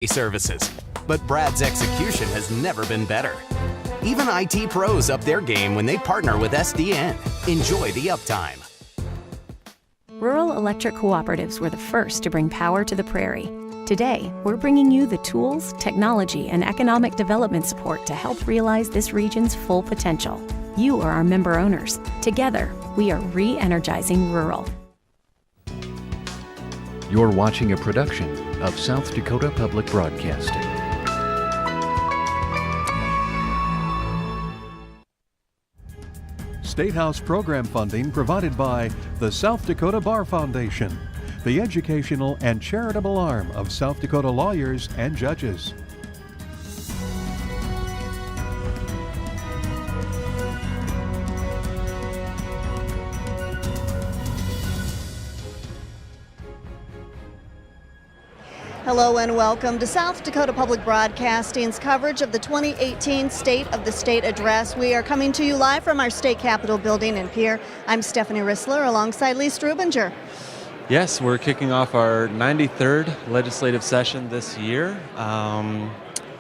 services. But Brad's execution has never been better. Even IT pros up their game when they partner with SDN. Enjoy the uptime. Rural electric cooperatives were the first to bring power to the prairie. Today, we're bringing you the tools, technology, and economic development support to help realize this region's full potential. You are our member owners. Together, we are re-energizing rural. You're watching a production of South Dakota Public Broadcasting. State House program funding provided by the South Dakota Bar Foundation, the educational and charitable arm of South Dakota lawyers and judges. Hello and welcome to South Dakota Public Broadcasting's coverage of the 2018 State of the State Address. We are coming to you live from our State Capitol building in Pierre. I'm Stephanie Rissler alongside Lee Strubinger. Yes, we're kicking off our 93rd legislative session this year.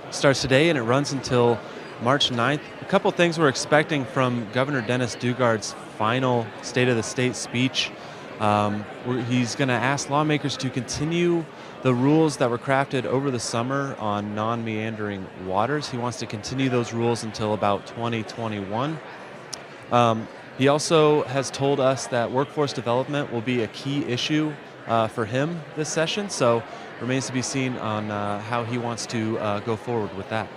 Starts today and it runs until March 9th. A couple things we're expecting from Governor Dennis Daugaard's final State of the State speech. He's going to ask lawmakers to continue the rules that were crafted over the summer on non-meandering waters. He wants to continue those rules until about 2021. He also has told us that workforce development will be a key issue for him this session, so remains to be seen on how he wants to go forward with that.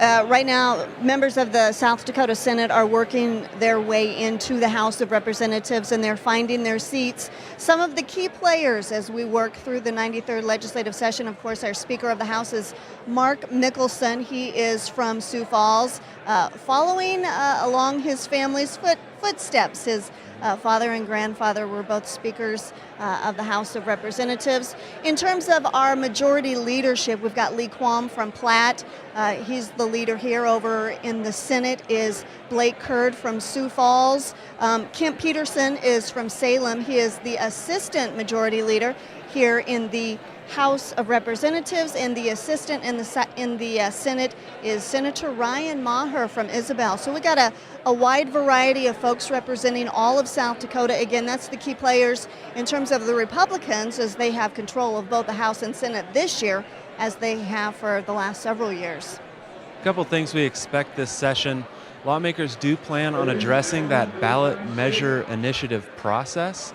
Right now, members of the South Dakota Senate are working their way into the House of Representatives and they're finding their seats. Some of the key players as we work through the 93rd legislative session, of course, our Speaker of the House is Mark Mickelson. He is from Sioux Falls, following along his family's footsteps. His father and grandfather were both speakers of the House of Representatives. In terms of our majority leadership, we've got Lee Quam from Platte. He's the leader here. Over in the Senate is Blake Curd from Sioux Falls. Kemp Peterson is from Salem. He is the assistant majority leader here in the House of Representatives, and the assistant in the Senate is Senator Ryan Maher from Isabel. So we got a wide variety of folks representing all of South Dakota. Again, that's the key players in terms of the Republicans, as they have control of both the House and Senate this year, as they have for the last several years. A couple things we expect this session. Lawmakers do plan on addressing that ballot measure initiative process.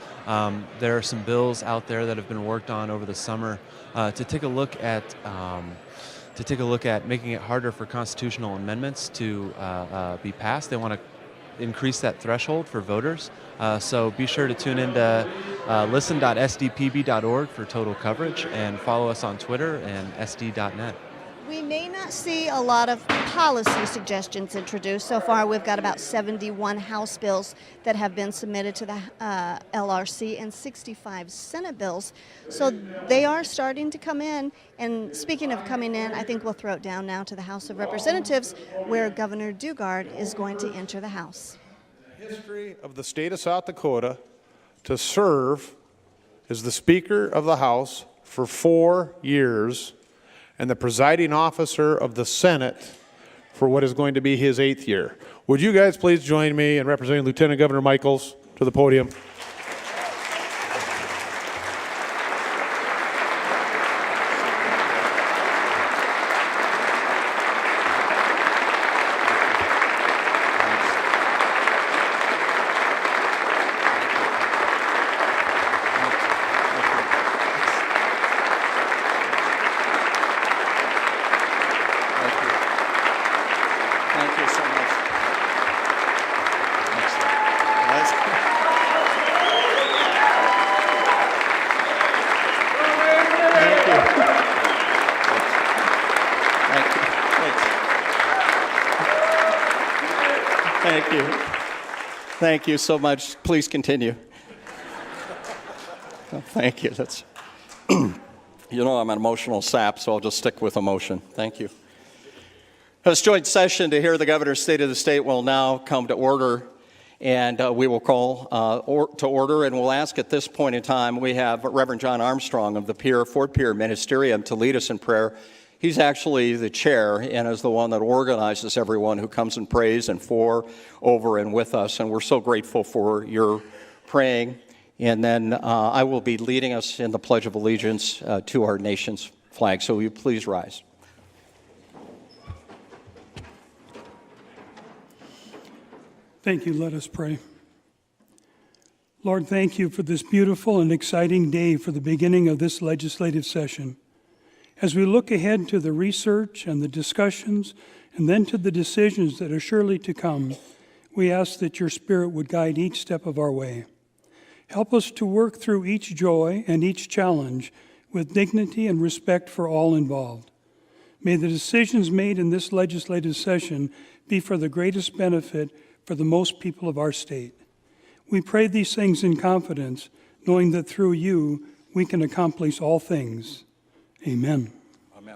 There are some bills out there that have been worked on over the summer to take a look at making it harder for constitutional amendments to be passed. They want to increase that threshold for voters. So be sure to tune in to listen.sdpb.org for total coverage, and follow us on Twitter and sd.net. We may not see a lot of policy suggestions introduced. So far, we've got about 71 House bills that have been submitted to the LRC and 65 Senate bills. So they are starting to come in. And speaking of coming in, I think we'll throw it down now to the House of Representatives, where Governor Daugaard is going to enter the House. The history of the state of South Dakota to serve as the Speaker of the House for 4 years and the presiding officer of the Senate for what is going to be his 8th year. Would you guys please join me in representing Lieutenant Governor Michaels to the podium? Thank you so much. Please continue. Oh, thank you. That's, you know, I'm an emotional sap, so I'll just stick with emotion. Thank you. This joint session to hear the governor's state of the state will now come to order. And we will call to order, and we'll ask at this point in time, we have Reverend John Armstrong of the Fort Pierre Ministerium to lead us in prayer. He's actually the chair and is the one that organizes everyone who comes and prays and for, over, and with us. And we're so grateful for your praying. And then I will be leading us in the Pledge of Allegiance to our nation's flag. So will you please rise? Thank you. Let us pray. Lord, thank you for this beautiful and exciting day for the beginning of this legislative session. As we look ahead to the research and the discussions and then to the decisions that are surely to come, we ask that your Spirit would guide each step of our way. Help us to work through each joy and each challenge with dignity and respect for all involved. May the decisions made in this legislative session be for the greatest benefit for the most people of our state. We pray these things in confidence, knowing that through you we can accomplish all things. Amen. Amen.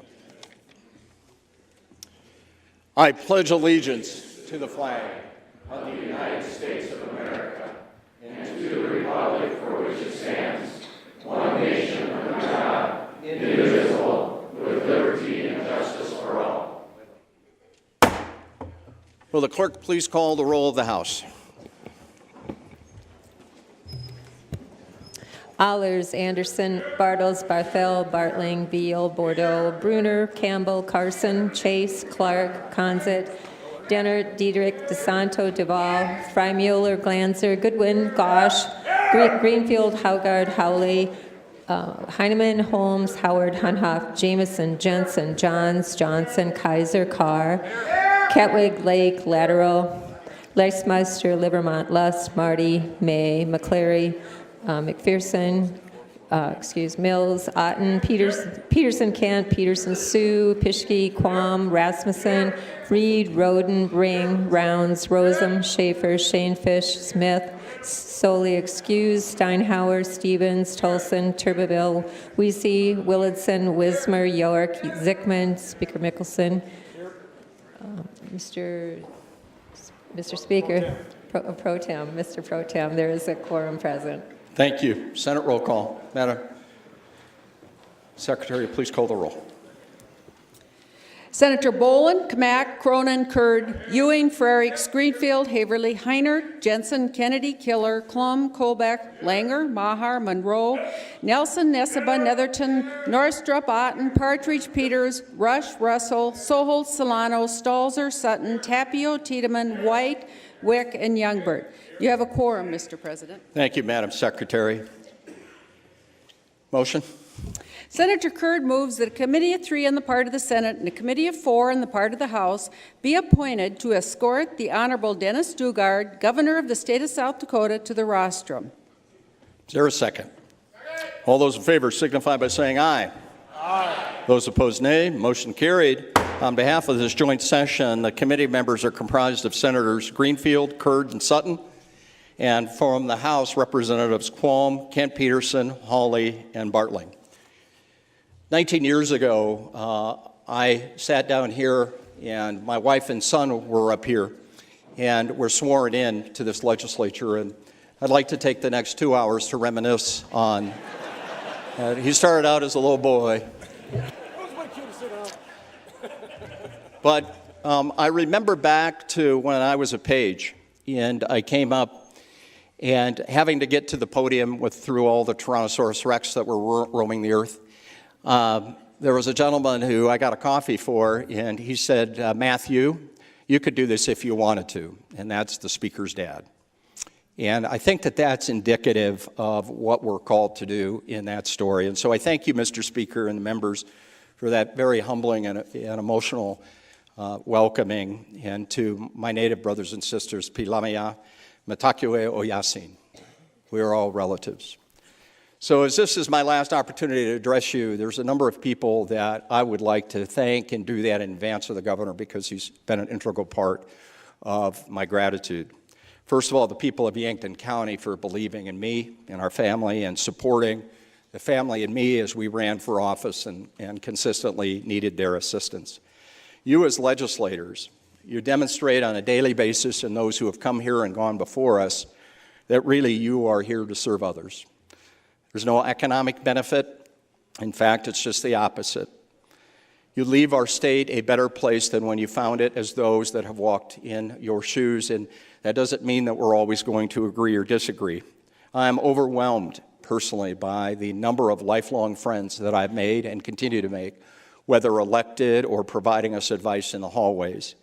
I pledge allegiance to the flag of the United States of America and to the republic for which it stands, one nation under God, indivisible, with liberty and justice for all. Will the clerk please call the roll of the House? Allers, Anderson, Bartles, Barthel, Bartling, Beal, Bordeaux, Bruner, Campbell, Carson, Chase, Clark, Conzit, Denner, Diedrich, DeSanto, Duval, Freimuller, Glanzer, Goodwin, Gosh, Greenfield, Haugard, Howley, Heineman, Holmes, Howard, Hunhoff, Jameson, Jensen, Johns, Johnson, Kaiser, Carr, Ketwig, Lake, Lateral, Leismeister, Livermont, Lust, Marty, May, McCleary, McPherson, Mills, Otten, Peterson, Kent, Peterson, Sue, Pischke, Quam, Rasmussen, Reed, Roden, Ring, Rounds, Rosem, Schaefer, Shanefish, Smith, Solely excused, Steinhauer, Stevens, Tolson, Turbeville, Weesey, Willardson, Wismer, York, Zickman, Speaker Mickelson. Mr. Speaker, Pro Tem, Mr. Pro Tem, there is a quorum present. Thank you. Senate roll call. Madam Secretary, please call the roll. Senator Boland, Kamak, Cronin, Kurd, Ewing, Frerichs, Greenfield, Haverly, Heiner, Jensen, Kennedy, Killer, Klum, Colbeck, Langer, Maher, Monroe, Nelson, Neseba, Netherton, Norstrup, Otten, Partridge, Peters, Rush, Russell, Soholt, Solano, Stalzer, Sutton, Tapio, Tiedemann, White, Wick, and Youngbert. You have a quorum, Mr. President. Thank you, Madam Secretary. Motion? Senator Kurd moves that a committee of 3 on the part of the Senate and a committee of 4 on the part of the House be appointed to escort the Honorable Dennis Daugaard, Governor of the state of South Dakota, to the rostrum. Is there a second? All those in favor signify by saying aye. Aye. Those opposed, nay. Motion carried. On behalf of this joint session, the committee members are comprised of Senators Greenfield, Kurd, and Sutton, and from the House, Representatives Quam, Kent Peterson, Hawley, and Bartling. 19 years ago, I sat down here, and my wife and son were up here, and were sworn in to this legislature. And I'd like to take the next 2 hours to reminisce on. He started out as a little boy. But I remember back to when I was a page, and I came up, and having to get to the podium through all the Tyrannosaurus Rex that were roaming the earth. There was a gentleman who I got a coffee for, and he said, Matthew, you could do this if you wanted to, and that's the Speaker's dad. And I think that that's indicative of what we're called to do in that story. And so I thank you, Mr. Speaker, and the members for that very humbling and emotional welcoming, and to my Native brothers and sisters, Pilamia, Matakue, Oyasin. We are all relatives. So as this is my last opportunity to address you, there's a number of people that I would like to thank and do that in advance of the governor because he's been an integral part of my gratitude. First of all, the people of Yankton County for believing in me and our family and supporting the family and me as we ran for office and consistently needed their assistance. You as legislators You demonstrate on a daily basis, and those who have come here and gone before us, that really you are here to serve others. There's no economic benefit. In fact, it's just the opposite. You leave our state a better place than when you found it, as those that have walked in your shoes, and that doesn't mean that we're always going to agree or disagree. I am overwhelmed personally by the number of lifelong friends that I've made and continue to make, whether elected or providing us advice in the hallways.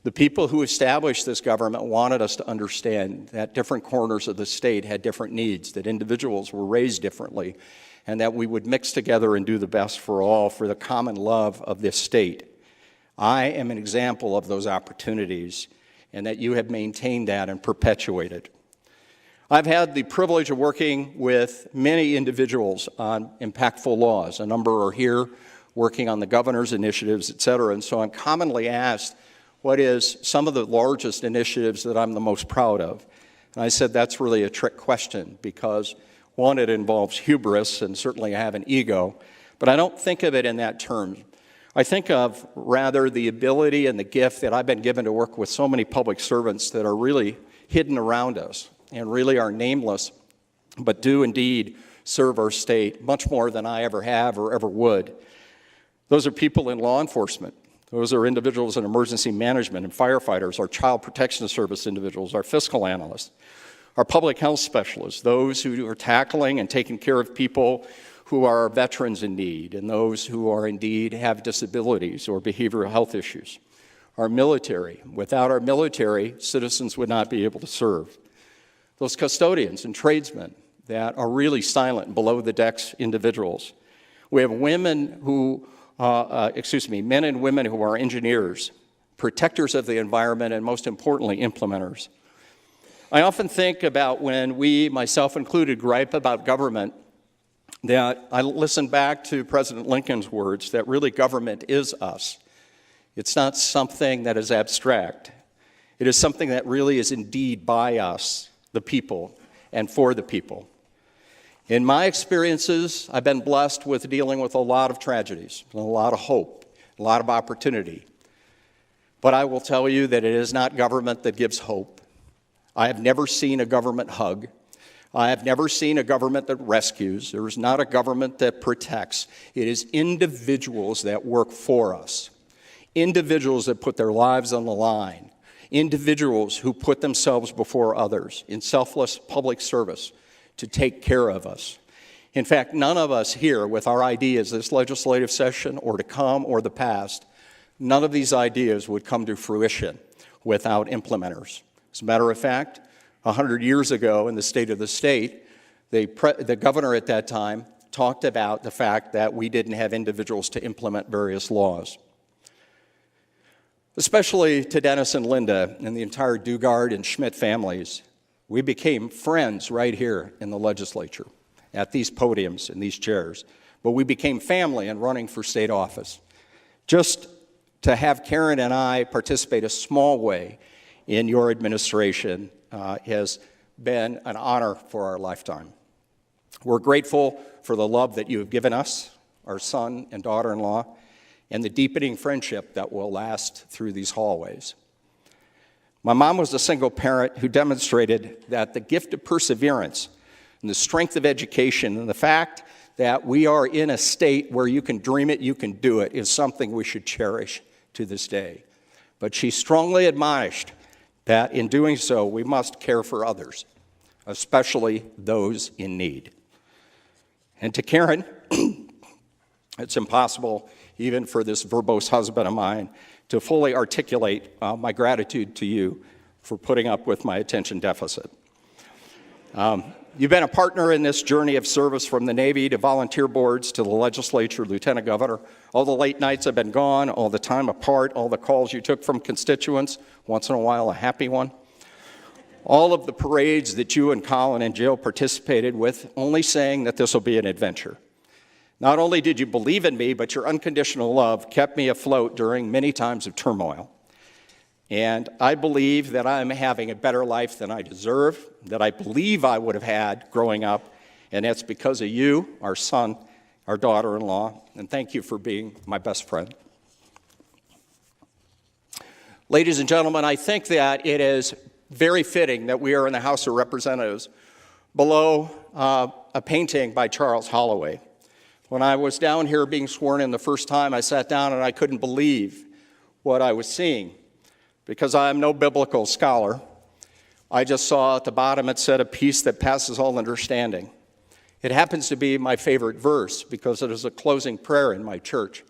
The people who established this government wanted us to understand that different corners of the state had different needs, that individuals were raised differently, and that we would mix together and do the best for all for the common love of this state. I am an example of those opportunities, and that you have maintained that and perpetuated. I've had the privilege of working with many individuals on impactful laws. A number are here working on the governor's initiatives, et cetera, and so I'm commonly asked, what is some of the largest initiatives that I'm the most proud of? And I said that's really a trick question because, one, it involves hubris, and certainly I have an ego, but I don't think of it in that term. I think of rather the ability and the gift that I've been given to work with so many public servants that are really hidden around us and really are nameless, but do indeed serve our state much more than I ever have or ever would. Those are people in law enforcement. Those are individuals in emergency management and firefighters, our child protection service individuals, our fiscal analysts, our public health specialists, those who are tackling and taking care of people who are veterans in need and those who are indeed have disabilities or behavioral health issues. Our military. Without our military, citizens would not be able to serve. Those custodians and tradesmen that are really silent, below the decks individuals. We have women who men and women who are engineers, protectors of the environment, and most importantly, implementers. I often think about when we, myself included, gripe about government, that I listen back to President Lincoln's words that really government is us. It's not something that is abstract. It is something that really is indeed by us, the people, and for the people. In my experiences, I've been blessed with dealing with a lot of tragedies, a lot of hope, a lot of opportunity. But I will tell you that it is not government that gives hope. I have never seen a government hug. I have never seen a government that rescues. There is not a government that protects. It is individuals that work for us, individuals that put their lives on the line, individuals who put themselves before others in selfless public service to take care of us. In fact, none of us here with our ideas this legislative session or to come or the past, none of these ideas would come to fruition without implementers. As a matter of fact, 100 years ago in the state of the state, the governor at that time talked about the fact that we didn't have individuals to implement various laws. Especially to Dennis and Linda and the entire Dugard and Schmidt families, we became friends right here in the legislature, at these podiums and these chairs. But we became family in running for state office. Just to have Karen and I participate a small way in your administration has been an honor for our lifetime. We're grateful for the love that you have given us, our son and daughter-in-law, and the deepening friendship that will last through these hallways. My mom was a single parent who demonstrated that the gift of perseverance and the strength of education and the fact that we are in a state where you can dream it, you can do it, is something we should cherish to this day. But she strongly admonished that in doing so, we must care for others, especially those in need. And to Karen, it's impossible, even for this verbose husband of mine, to fully articulate my gratitude to you for putting up with my attention deficit. You've been a partner in this journey of service, from the Navy to volunteer boards to the legislature, Lieutenant Governor. All the late nights have been gone, all the time apart, all the calls you took from constituents, once in a while a happy one. All of the parades that you and Colin and Jill participated with, only saying that this will be an adventure. Not only did you believe in me, but your unconditional love kept me afloat during many times of turmoil. And I believe that I'm having a better life than I deserve, that I believe I would have had growing up, and that's because of you, our son, our daughter-in-law, and thank you for being my best friend. Ladies and gentlemen, I think that it is very fitting that we are in the House of Representatives below a painting by Charles Holloway. When I was down here being sworn in the first time, I sat down and I couldn't believe what I was seeing. Because I am no biblical scholar, I just saw at the bottom it said, "A peace that passes all understanding." It happens to be my favorite verse because it is a closing prayer in my church.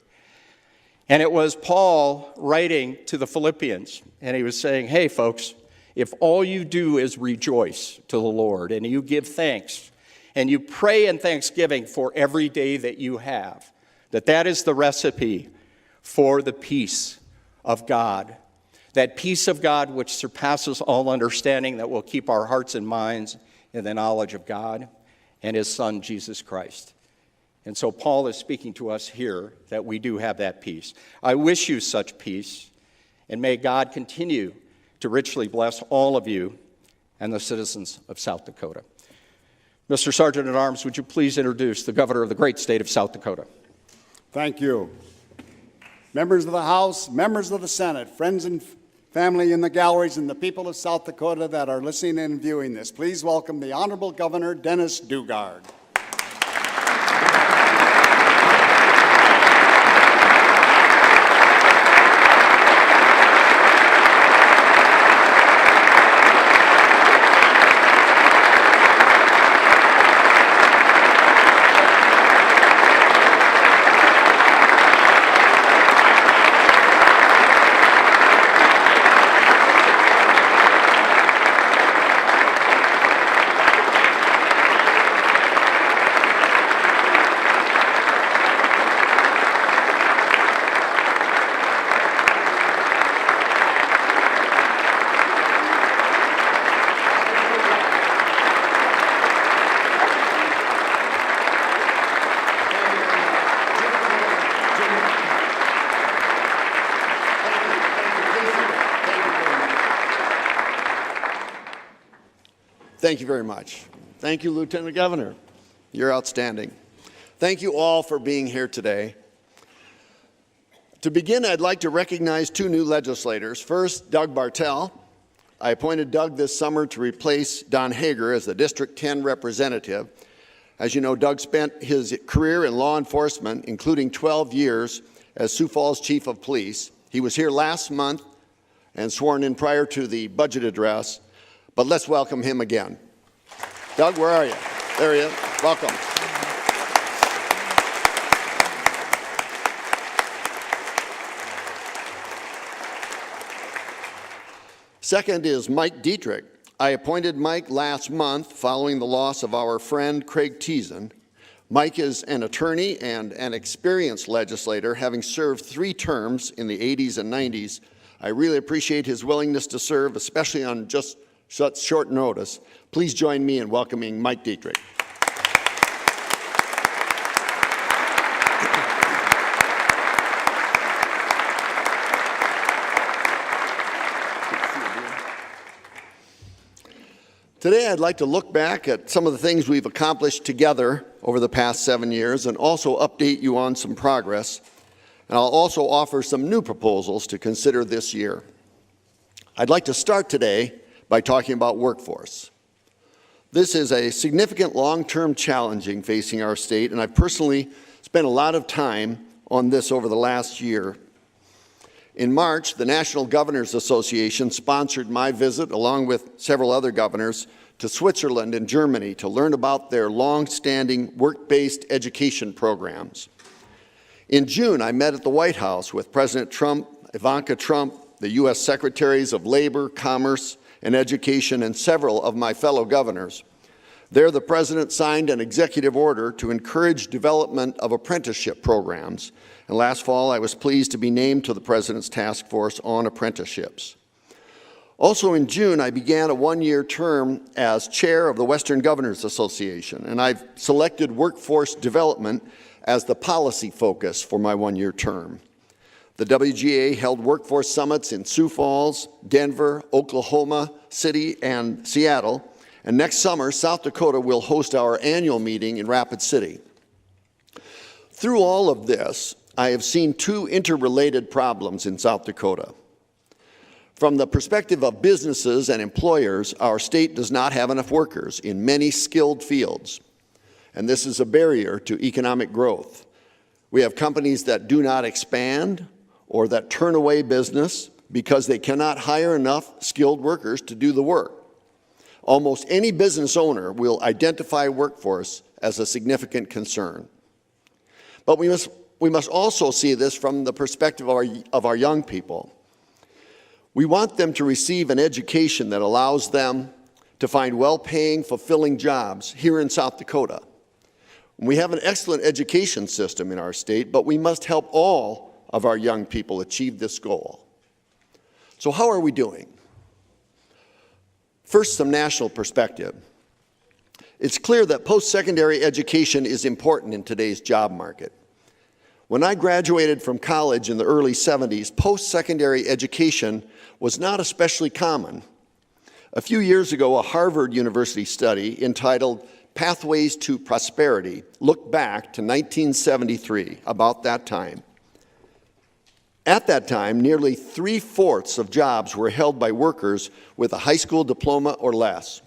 And it was Paul writing to the Philippians, and he was saying, hey folks, if all you do is rejoice to the Lord, and you give thanks, and you pray in thanksgiving for every day that you have, that is the recipe for the peace of God. That peace of God which surpasses all understanding, that will keep our hearts and minds in the knowledge of God and his Son, Jesus Christ. And so Paul is speaking to us here that we do have that peace. I wish you such peace, and may God continue to richly bless all of you and the citizens of South Dakota. Mr. Sergeant at Arms, would you please introduce the governor of the great state of South Dakota? Thank you. Members of the House, members of the Senate, friends and family in the galleries, and the people of South Dakota that are listening and viewing this, please welcome the Honorable Governor Dennis Daugaard. Thank you very much. Thank you, Lieutenant Governor. You're outstanding. Thank you all for being here today. To begin, I'd like to recognize two new legislators. First, Doug Bartel. I appointed Doug this summer to replace Don Hager as the District 10 representative. As you know, Doug spent his career in law enforcement, including 12 years as Sioux Falls Chief of Police. He was here last month and sworn in prior to the budget address. But let's welcome him again. Doug, where are you? There he is. Welcome. Second is Mike Dietrich. I appointed Mike last month following the loss of our friend Craig Teason. Mike is an attorney and an experienced legislator, having served 3 terms in the 80s and 90s. I really appreciate his willingness to serve, especially on just such short notice. Please join me in welcoming Mike Dietrich. Today, I'd like to look back at some of the things we've accomplished together over the past 7 years and also update you on some progress. And I'll also offer some new proposals to consider this year. I'd like to start today by talking about workforce. This is a significant long-term challenge facing our state, and I've personally spent a lot of time on this over the last year. In March, the National Governors Association sponsored my visit, along with several other governors, to Switzerland and Germany to learn about their long-standing work-based education programs. In June, I met at the White House with President Trump, Ivanka Trump, the U.S. Secretaries of Labor, Commerce, and Education, and several of my fellow governors. There, the President signed an executive order to encourage development of apprenticeship programs. And last fall, I was pleased to be named to the President's task force on apprenticeships. Also in June, I began a 1-year term as chair of the Western Governors Association, and I've selected workforce development as the policy focus for my 1-year term. The WGA held workforce summits in Sioux Falls, Denver, Oklahoma City, and Seattle. And next summer, South Dakota will host our annual meeting in Rapid City. Through all of this, I have seen 2 interrelated problems in South Dakota. From the perspective of businesses and employers, our state does not have enough workers in many skilled fields, and this is a barrier to economic growth. We have companies that do not expand or that turn away business because they cannot hire enough skilled workers to do the work. Almost any business owner will identify workforce as a significant concern. But we must also see this from the perspective of our young people. We want them to receive an education that allows them to find well-paying, fulfilling jobs here in South Dakota. We have an excellent education system in our state, but we must help all of our young people achieve this goal. So how are we doing? First, some national perspective. It's clear that post-secondary education is important in today's job market. When I graduated from college in the early 70s, post-secondary education was not especially common. A few years ago, a Harvard University study entitled Pathways to Prosperity looked back to 1973, about that time. At that time, nearly 3/4 of jobs were held by workers with a high school diploma or less.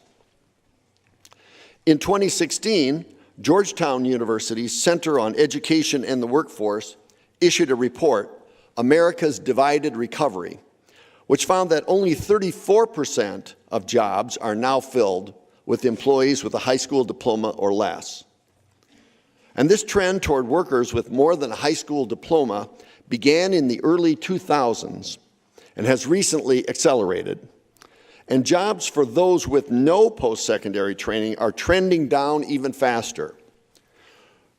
In 2016, Georgetown University's Center on Education and the Workforce issued a report, America's Divided Recovery, which found that only 34% of jobs are now filled with employees with a high school diploma or less. And this trend toward workers with more than a high school diploma began in the early 2000s and has recently accelerated. And jobs for those with no post-secondary training are trending down even faster.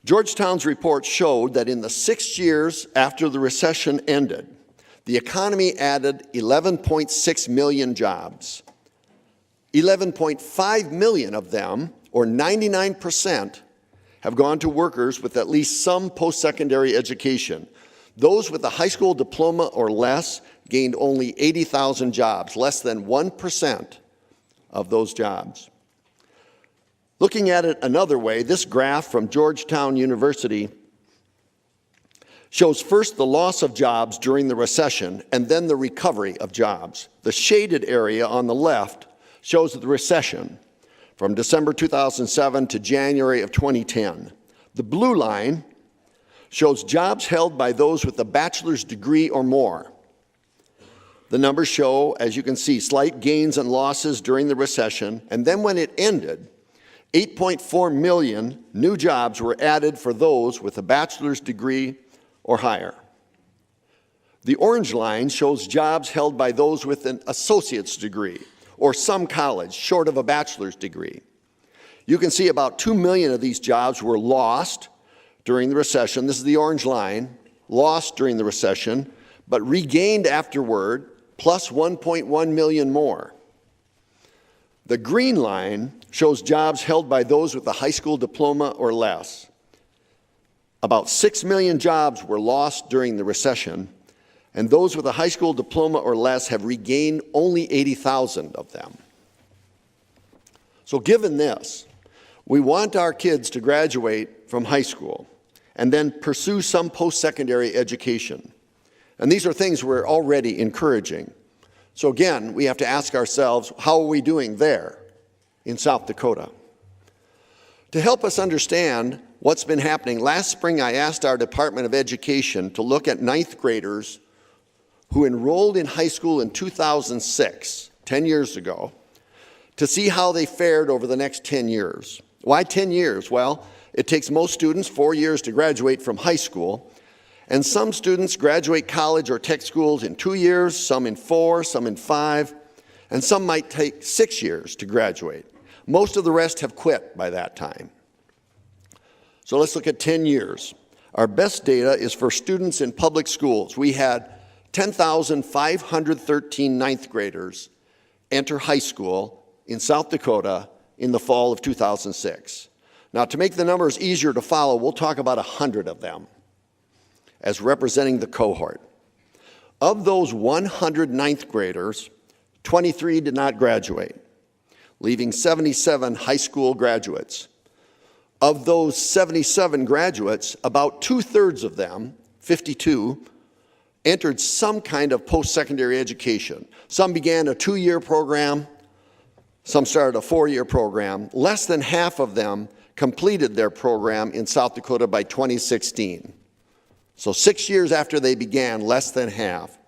Georgetown's report showed that in the 6 years after the recession ended, the economy added 11.6 million jobs. 11.5 million of them, or 99%, have gone to workers with at least some post-secondary education. Those with a high school diploma or less gained only 80,000 jobs, less than 1% of those jobs. Looking at it another way, this graph from Georgetown University shows first the loss of jobs during the recession and then the recovery of jobs. The shaded area on the left shows the recession from December 2007 to January of 2010. The blue line shows jobs held by those with a bachelor's degree or more. The numbers show, as you can see, slight gains and losses during the recession, and then when it ended, 8.4 million new jobs were added for those with a bachelor's degree or higher. The orange line shows jobs held by those with an associate's degree or some college short of a bachelor's degree. You can see about 2 million of these jobs were lost during the recession. This is the orange line, lost during the recession, but regained afterward, plus 1.1 million more. The green line shows jobs held by those with a high school diploma or less. About 6 million jobs were lost during the recession, and those with a high school diploma or less have regained only 80,000 of them. So given this, we want our kids to graduate from high school and then pursue some post-secondary education. And these are things we're already encouraging. So again, we have to ask ourselves, how are we doing there in South Dakota? To help us understand what's been happening, last spring I asked our Department of Education to look at ninth graders who enrolled in high school in 2006, 10 years ago, to see how they fared over the next 10 years. Why 10 years? Well, it takes most students 4 years to graduate from high school, and some students graduate college or tech schools in 2 years, some in 4, some in 5, and some might take 6 years to graduate. Most of the rest have quit by that time. So let's look at 10 years. Our best data is for students in public schools. We had 10,513 ninth graders enter high school in South Dakota in the fall of 2006. Now, to make the numbers easier to follow, we'll talk about 100 of them as representing the cohort. Of those 100 ninth graders, 23 did not graduate, leaving 77 high school graduates. Of those 77 graduates, about 2/3 of them, 52, entered some kind of post-secondary education. Some began a 2-year program, some started a 4-year program. Less than half of them completed their program in South Dakota by 2016. So 6 years after they began, less than half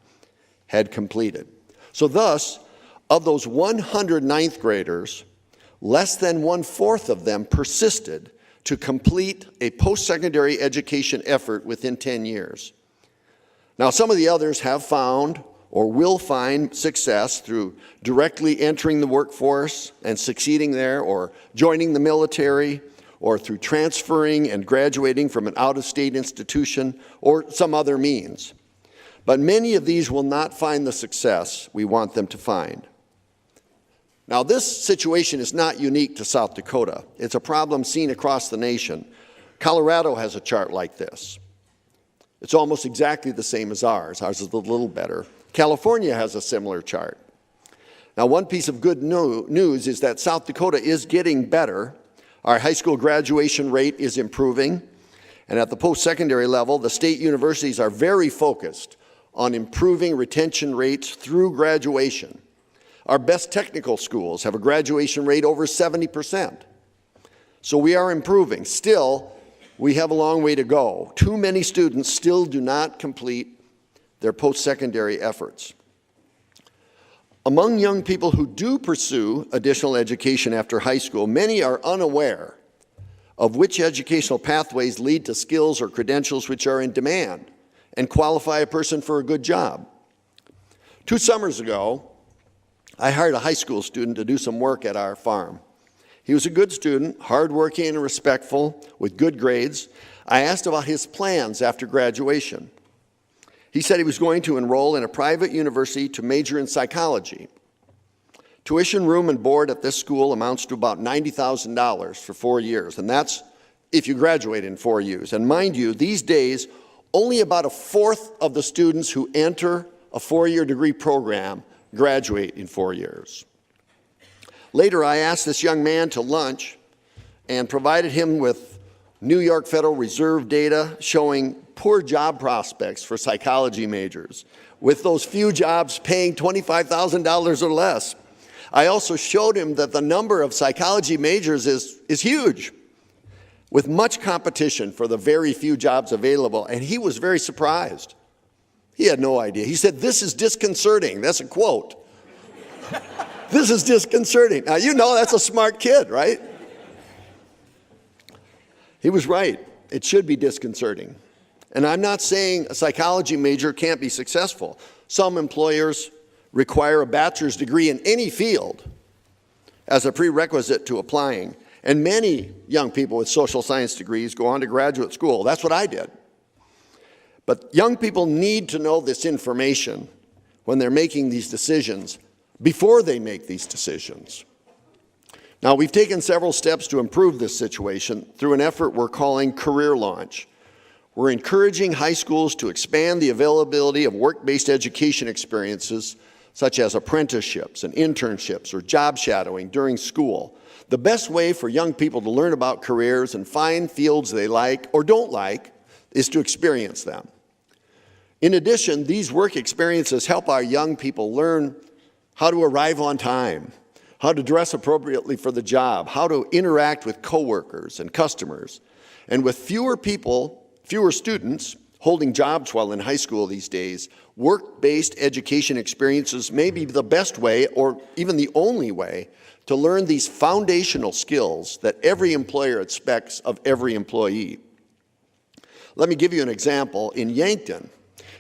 had completed. So thus, of those 100 ninth graders, less than 1/4 of them persisted to complete a post-secondary education effort within 10 years. Now, some of the others have found or will find success through directly entering the workforce and succeeding there, or joining the military, or through transferring and graduating from an out-of-state institution, or some other means. But many of these will not find the success we want them to find. Now, this situation is not unique to South Dakota. It's a problem seen across the nation. Colorado has a chart like this. It's almost exactly the same as ours. Ours is a little better. California has a similar chart. Now, one piece of good news is that South Dakota is getting better. Our high school graduation rate is improving. And at the post-secondary level, the state universities are very focused on improving retention rates through graduation. Our best technical schools have a graduation rate over 70%. So we are improving. Still, we have a long way to go. Too many students still do not complete their post-secondary efforts. Among young people who do pursue additional education after high school, many are unaware of which educational pathways lead to skills or credentials which are in demand and qualify a person for a good job. 2 summers ago, I hired a high school student to do some work at our farm. He was a good student, hardworking and respectful, with good grades. I asked about his plans after graduation. He said he was going to enroll in a private university to major in psychology. Tuition, room, and board at this school amounts to about $90,000 for 4 years, and that's if you graduate in 4 years. And mind you, these days, only about 1/4 of the students who enter a 4-year degree program graduate in 4 years. Later, I asked this young man to lunch and provided him with New York Federal Reserve data showing poor job prospects for psychology majors, with those few jobs paying $25,000 or less. I also showed him that the number of psychology majors is huge, with much competition for the very few jobs available, and he was very surprised. He had no idea. He said, "This is disconcerting." That's a quote. This is disconcerting. Now, you know that's a smart kid, right? He was right. It should be disconcerting. And I'm not saying a psychology major can't be successful. Some employers require a bachelor's degree in any field as a prerequisite to applying. And many young people with social science degrees go on to graduate school. That's what I did. But young people need to know this information when they're making these decisions, before they make these decisions. Now, we've taken several steps to improve this situation through an effort we're calling Career Launch. We're encouraging high schools to expand the availability of work-based education experiences such as apprenticeships and internships or job shadowing during school. The best way for young people to learn about careers and find fields they like or don't like is to experience them. In addition, these work experiences help our young people learn how to arrive on time, how to dress appropriately for the job, how to interact with coworkers and customers. And with fewer students holding jobs while in high school these days, work-based education experiences may be the best way, or even the only way, to learn these foundational skills that every employer expects of every employee. Let me give you an example. In Yankton,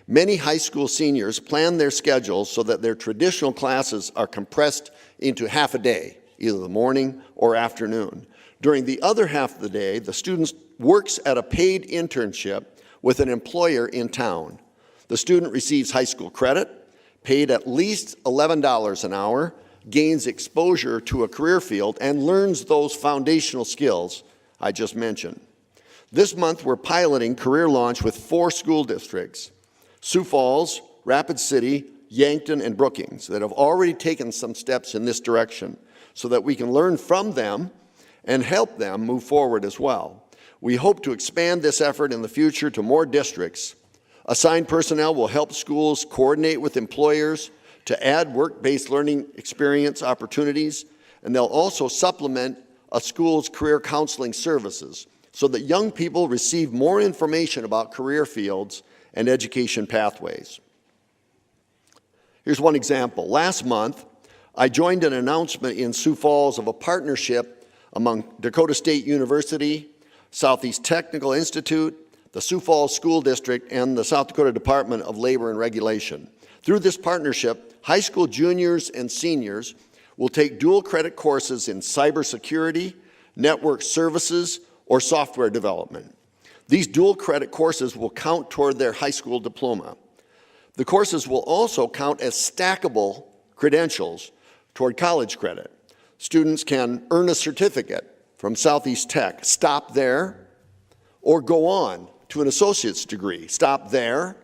many high school seniors plan their schedules so that their traditional classes are compressed into half a day, either the morning or afternoon. During the other half of the day, the student works at a paid internship with an employer in town. The student receives high school credit, paid at least $11 an hour, gains exposure to a career field, and learns those foundational skills I just mentioned. This month, we're piloting Career Launch with 4 school districts: Sioux Falls, Rapid City, Yankton, and Brookings, that have already taken some steps in this direction so that we can learn from them and help them move forward as well. We hope to expand this effort in the future to more districts Assigned personnel will help schools coordinate with employers to add work-based learning experience opportunities, and they'll also supplement a school's career counseling services so that young people receive more information about career fields and education pathways. Here's one example. Last month, I joined an announcement in Sioux Falls of a partnership among Dakota State University, Southeast Technical Institute, the Sioux Falls School District, and the South Dakota Department of Labor and Regulation. Through this partnership, high school juniors and seniors will take dual credit courses in cybersecurity, network services, or software development. These dual credit courses will count toward their high school diploma. The courses will also count as stackable credentials toward college credit. Students can earn a certificate from Southeast Tech, stop there, or go on to an associate's degree, stop there,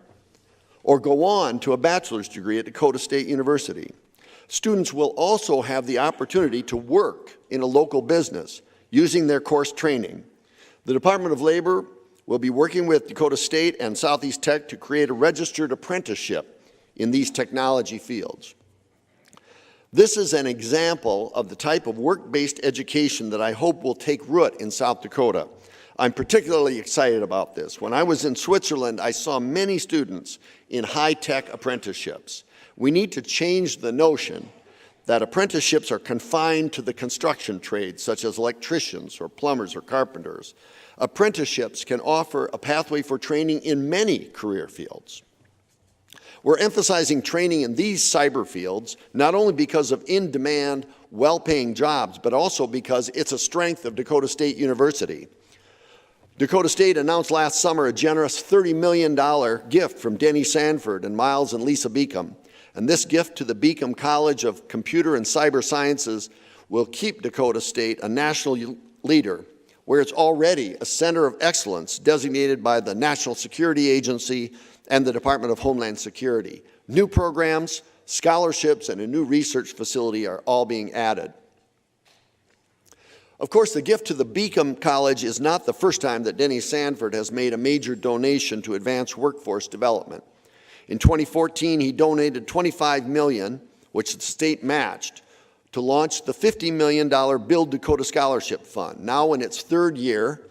or go on to a bachelor's degree at Dakota State University. Students will also have the opportunity to work in a local business using their course training. The Department of Labor will be working with Dakota State and Southeast Tech to create a registered apprenticeship in these technology fields. This is an example of the type of work-based education that I hope will take root in South Dakota. I'm particularly excited about this. When I was in Switzerland, I saw many students in high-tech apprenticeships. We need to change the notion that apprenticeships are confined to the construction trades, such as electricians or plumbers or carpenters. Apprenticeships can offer a pathway for training in many career fields. We're emphasizing training in these cyber fields, not only because of in-demand, well-paying jobs, but also because it's a strength of Dakota State University. Dakota State announced last summer a generous $30 million gift from Denny Sanford and Miles and Lisa Beacom. And this gift to the Beacom College of Computer and Cyber Sciences will keep Dakota State a national leader, where it's already a center of excellence designated by the National Security Agency and the Department of Homeland Security. New programs, scholarships, and a new research facility are all being added. Of course, the gift to the Beacom College is not the first time that Denny Sanford has made a major donation to advance workforce development. In 2014, he donated $25 million, which the state matched, to launch the $50 million Build Dakota Scholarship Fund. Now in its third year,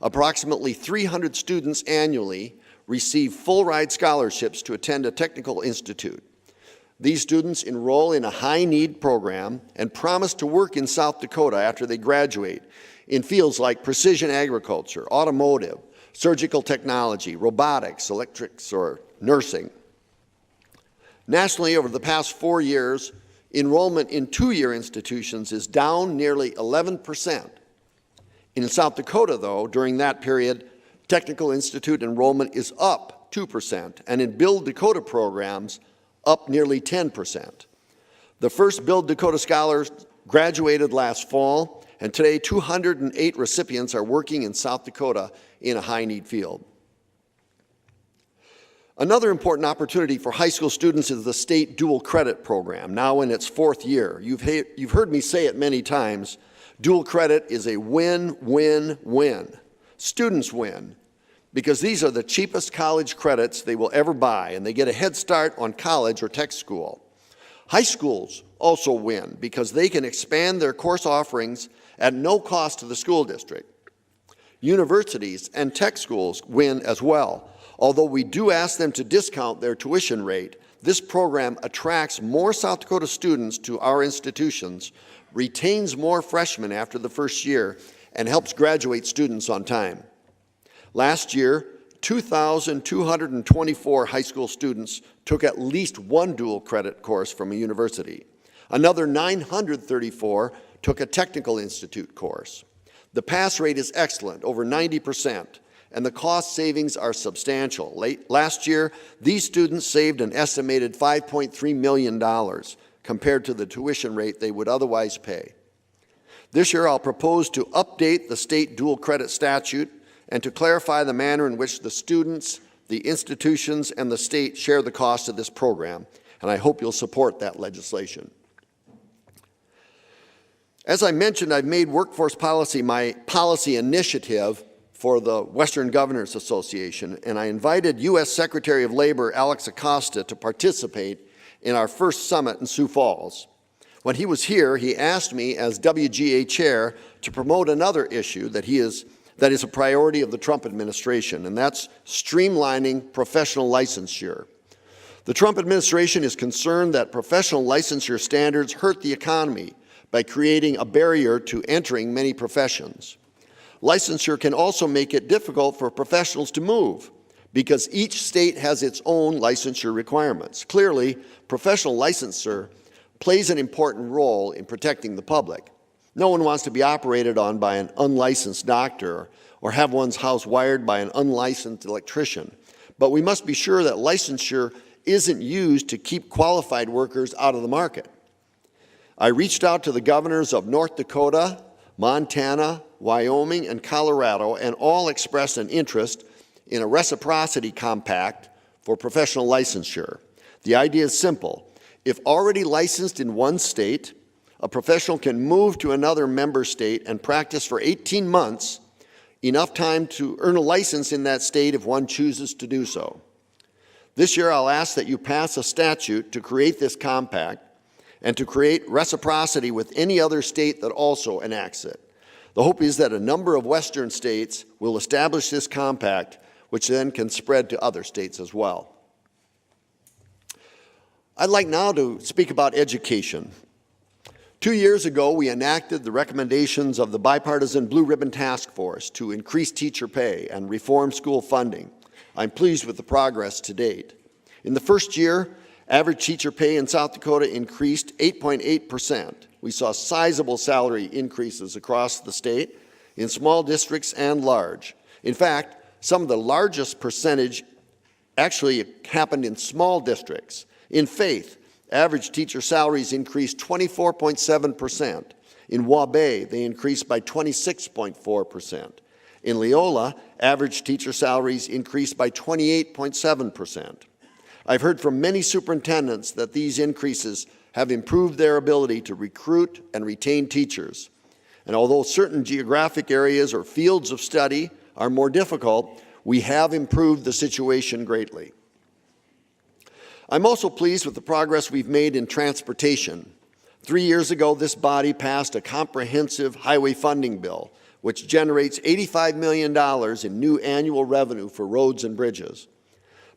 approximately 300 students annually receive full-ride scholarships to attend a technical institute. These students enroll in a high-need program and promise to work in South Dakota after they graduate in fields like precision agriculture, automotive, surgical technology, robotics, electrics, or nursing. Nationally, over the past 4 years, enrollment in two-year institutions is down nearly 11%. In South Dakota, though, during that period, technical institute enrollment is up 2%, and in Build Dakota programs, up nearly 10%. The first Build Dakota scholars graduated last fall, and today 208 recipients are working in South Dakota in a high-need field. Another important opportunity for high school students is the state dual credit program, now in its fourth year. You've heard me say it many times. Dual credit is a win-win-win. Students win because these are the cheapest college credits they will ever buy, and they get a head start on college or tech school. High schools also win because they can expand their course offerings at no cost to the school district. Universities and tech schools win as well. Although we do ask them to discount their tuition rate, this program attracts more South Dakota students to our institutions, retains more freshmen after the first year, and helps graduate students on time. Last year, 2,224 high school students took at least one dual credit course from a university. Another 934 took a technical institute course. The pass rate is excellent, over 90%. And the cost savings are substantial. Last year, these students saved an estimated $5.3 million compared to the tuition rate they would otherwise pay. This year, I'll propose to update the state dual credit statute and to clarify the manner in which the students, the institutions, and the state share the cost of this program, and I hope you'll support that legislation. As I mentioned, I've made workforce policy my policy initiative for the Western Governors Association, and I invited U.S. Secretary of Labor Alex Acosta to participate in our first summit in Sioux Falls. When he was here, he asked me as WGA chair to promote another issue that is a priority of the Trump administration, and that's streamlining professional licensure. The Trump administration is concerned that professional licensure standards hurt the economy by creating a barrier to entering many professions. Licensure can also make it difficult for professionals to move because each state has its own licensure requirements. Clearly, professional licensure plays an important role in protecting the public. No one wants to be operated on by an unlicensed doctor or have one's house wired by an unlicensed electrician. But we must be sure that licensure isn't used to keep qualified workers out of the market. I reached out to the governors of North Dakota, Montana, Wyoming, and Colorado, and all expressed an interest in a reciprocity compact for professional licensure. The idea is simple. If already licensed in one state, a professional can move to another member state and practice for 18 months, enough time to earn a license in that state if one chooses to do so. This year, I'll ask that you pass a statute to create this compact and to create reciprocity with any other state that also enacts it. The hope is that a number of Western states will establish this compact, which then can spread to other states as well. I'd like now to speak about education. 2 years ago, we enacted the recommendations of the bipartisan Blue Ribbon Task Force to increase teacher pay and reform school funding. I'm pleased with the progress to date. In the first year, average teacher pay in South Dakota increased 8.8%. We saw sizable salary increases across the state, in small districts and large. In fact, some of the largest percentage actually happened in small districts. In Faith, average teacher salaries increased 24.7%. In Waubay, they increased by 26.4%. In Leola, average teacher salaries increased by 28.7%. I've heard from many superintendents that these increases have improved their ability to recruit and retain teachers. And although certain geographic areas or fields of study are more difficult, we have improved the situation greatly. I'm also pleased with the progress we've made in transportation. 3 years ago, this body passed a comprehensive highway funding bill, which generates $85 million in new annual revenue for roads and bridges.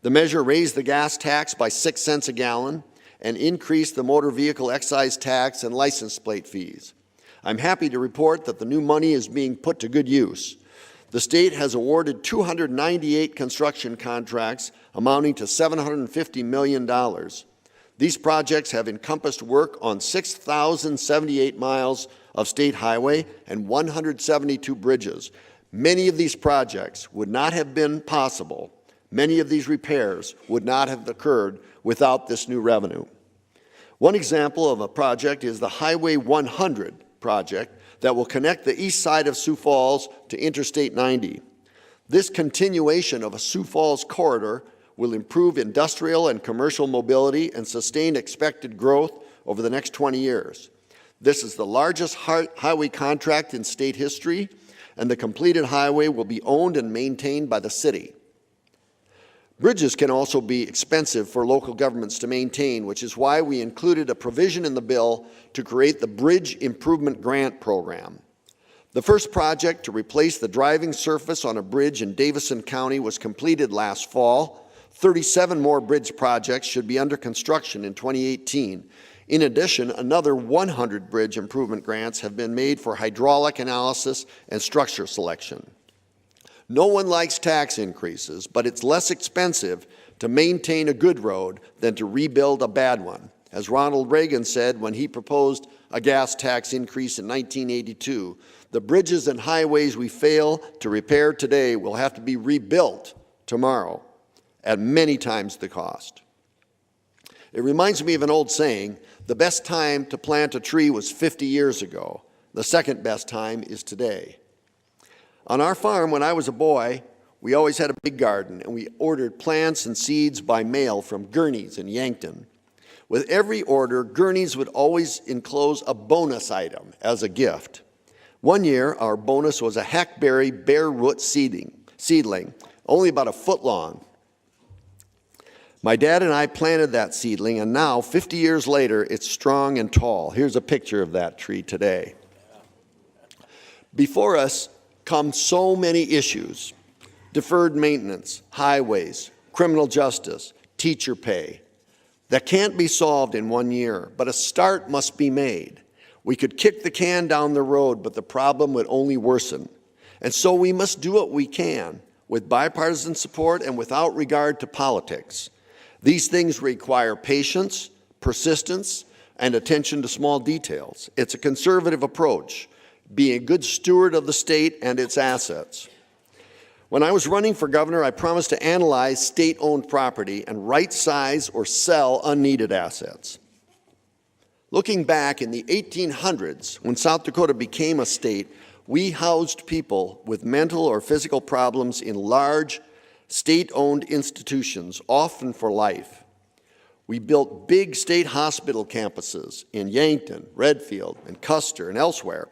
The measure raised the gas tax by 6 cents a gallon and increased the motor vehicle excise tax and license plate fees. I'm happy to report that the new money is being put to good use. The state has awarded 298 construction contracts amounting to $750 million. These projects have encompassed work on 6,078 miles of state highway and 172 bridges. Many of these projects would not have been possible. Many of these repairs would not have occurred without this new revenue. One example of a project is the Highway 100 project that will connect the east side of Sioux Falls to Interstate 90. This continuation of a Sioux Falls corridor will improve industrial and commercial mobility and sustain expected growth over the next 20 years. This is the largest highway contract in state history, and the completed highway will be owned and maintained by the city. Bridges can also be expensive for local governments to maintain, which is why we included a provision in the bill to create the Bridge Improvement Grant Program. The first project to replace the driving surface on a bridge in Davison County was completed last fall. 37 more bridge projects should be under construction in 2018. In addition, another 100 bridge improvement grants have been made for hydraulic analysis and structure selection. No one likes tax increases, but it's less expensive to maintain a good road than to rebuild a bad one. As Ronald Reagan said when he proposed a gas tax increase in 1982, the bridges and highways we fail to repair today will have to be rebuilt tomorrow at many times the cost. It reminds me of an old saying, the best time to plant a tree was 50 years ago. The second best time is today. On our farm, when I was a boy, we always had a big garden, and we ordered plants and seeds by mail from Gurney's in Yankton. With every order, Gurney's would always enclose a bonus item as a gift. One year, our bonus was a hackberry bare root seedling, only about a foot long. My dad and I planted that seedling, and now, 50 years later, it's strong and tall. Here's a picture of that tree today. Before us come so many issues: deferred maintenance, highways, criminal justice, teacher pay, that can't be solved in 1 year, but a start must be made. We could kick the can down the road, but the problem would only worsen. And so we must do what we can, with bipartisan support and without regard to politics. These things require patience, persistence, and attention to small details. It's a conservative approach, being a good steward of the state and its assets. When I was running for governor, I promised to analyze state-owned property and right-size or sell unneeded assets. Looking back in the 1800s, when South Dakota became a state, we housed people with mental or physical problems in large, state-owned institutions, often for life. We built big state hospital campuses in Yankton, Redfield, and Custer, and elsewhere.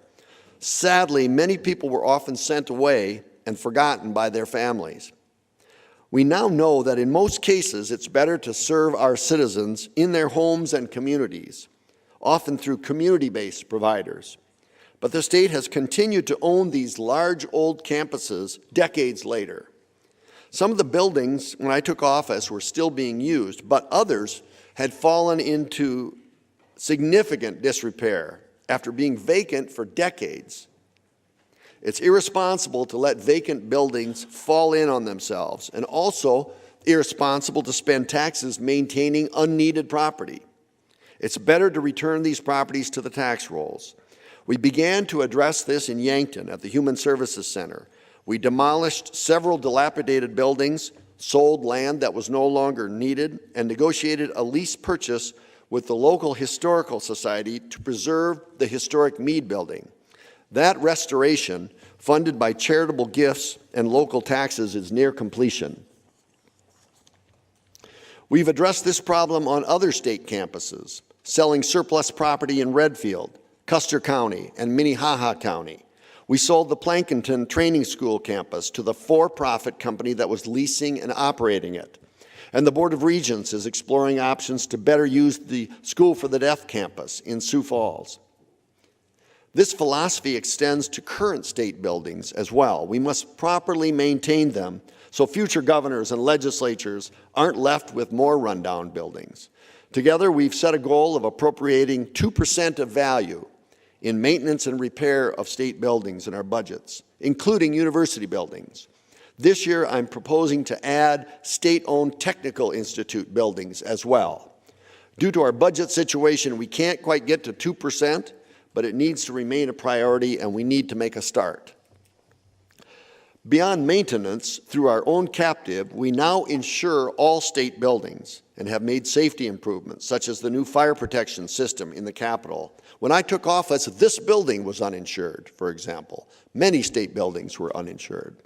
Sadly, many people were often sent away and forgotten by their families. We now know that in most cases, it's better to serve our citizens in their homes and communities, often through community-based providers. But the state has continued to own these large old campuses decades later. Some of the buildings, when I took office, were still being used, but others had fallen into significant disrepair after being vacant for decades. It's irresponsible to let vacant buildings fall in on themselves, and also irresponsible to spend taxes maintaining unneeded property. It's better to return these properties to the tax rolls. We began to address this in Yankton at the Human Services Center. We demolished several dilapidated buildings, sold land that was no longer needed, and negotiated a lease purchase with the local historical society to preserve the historic Meade building. That restoration, funded by charitable gifts and local taxes, is near completion. We've addressed this problem on other state campuses, selling surplus property in Redfield, Custer County, and Minnehaha County. We sold the Plankinton Training School campus to the for-profit company that was leasing and operating it. And the Board of Regents is exploring options to better use the School for the Deaf campus in Sioux Falls. This philosophy extends to current state buildings as well. We must properly maintain them so future governors and legislatures aren't left with more rundown buildings. Together, we've set a goal of appropriating 2% of value in maintenance and repair of state buildings in our budgets, including university buildings. This year, I'm proposing to add state-owned technical institute buildings as well. Due to our budget situation, we can't quite get to 2%, but it needs to remain a priority, and we need to make a start. Beyond maintenance, through our own captive, we now insure all state buildings and have made safety improvements, such as the new fire protection system in the Capitol. When I took office, this building was uninsured, for example. Many state buildings were uninsured.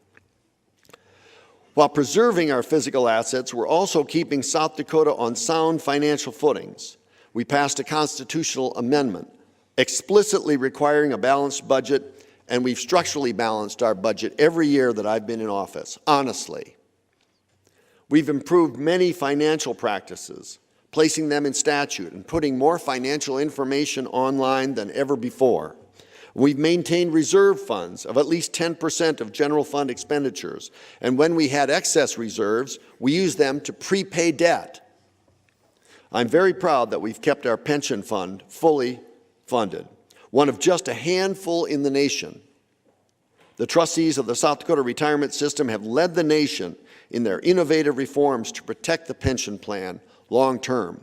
While preserving our physical assets, we're also keeping South Dakota on sound financial footings. We passed a constitutional amendment explicitly requiring a balanced budget, and we've structurally balanced our budget every year that I've been in office, honestly. We've improved many financial practices, placing them in statute and putting more financial information online than ever before. We've maintained reserve funds of at least 10% of general fund expenditures, and when we had excess reserves, we used them to prepay debt. I'm very proud that we've kept our pension fund fully funded, one of just a handful in the nation. The trustees of the South Dakota retirement system have led the nation in their innovative reforms to protect the pension plan long term.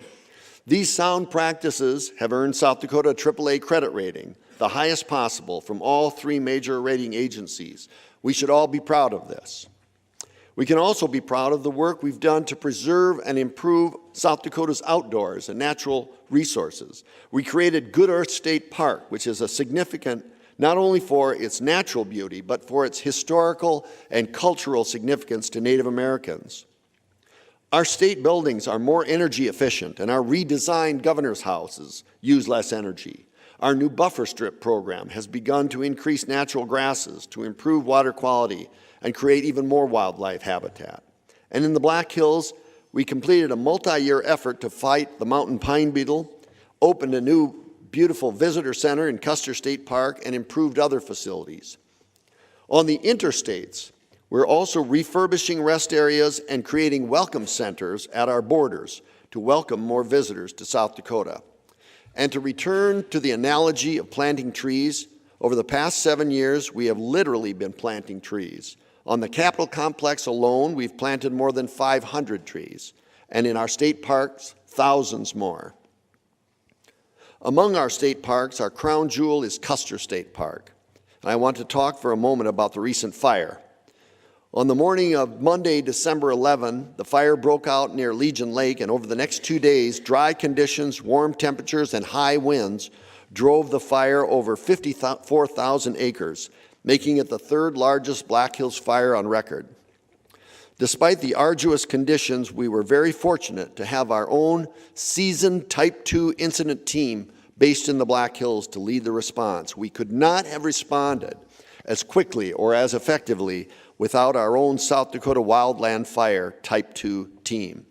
These sound practices have earned South Dakota a AAA credit rating, the highest possible from all three major rating agencies. We should all be proud of this. We can also be proud of the work we've done to preserve and improve South Dakota's outdoors and natural resources. We created Good Earth State Park, which is a significant not only for its natural beauty, but for its historical and cultural significance to Native Americans. Our state buildings are more energy efficient, and our redesigned governor's houses use less energy. Our new buffer strip program has begun to increase natural grasses to improve water quality and create even more wildlife habitat. And in the Black Hills, we completed a multi-year effort to fight the mountain pine beetle, opened a new beautiful visitor center in Custer State Park, and improved other facilities. On the interstates, we're also refurbishing rest areas and creating welcome centers at our borders to welcome more visitors to South Dakota. And to return to the analogy of planting trees, over the past 7 years, we have literally been planting trees. On the Capitol Complex alone, we've planted more than 500 trees, and in our state parks, thousands more. Among our state parks, our crown jewel is Custer State Park. And I want to talk for a moment about the recent fire. On the morning of Monday, December 11, the fire broke out near Legion Lake, and over the next 2 days, dry conditions, warm temperatures, and high winds drove the fire over 54,000 acres, making it the third largest Black Hills fire on record. Despite the arduous conditions, we were very fortunate to have our own seasoned Type 2 incident team based in the Black Hills to lead the response. We could not have responded as quickly or as effectively without our own South Dakota Wildland Fire Type 2 team.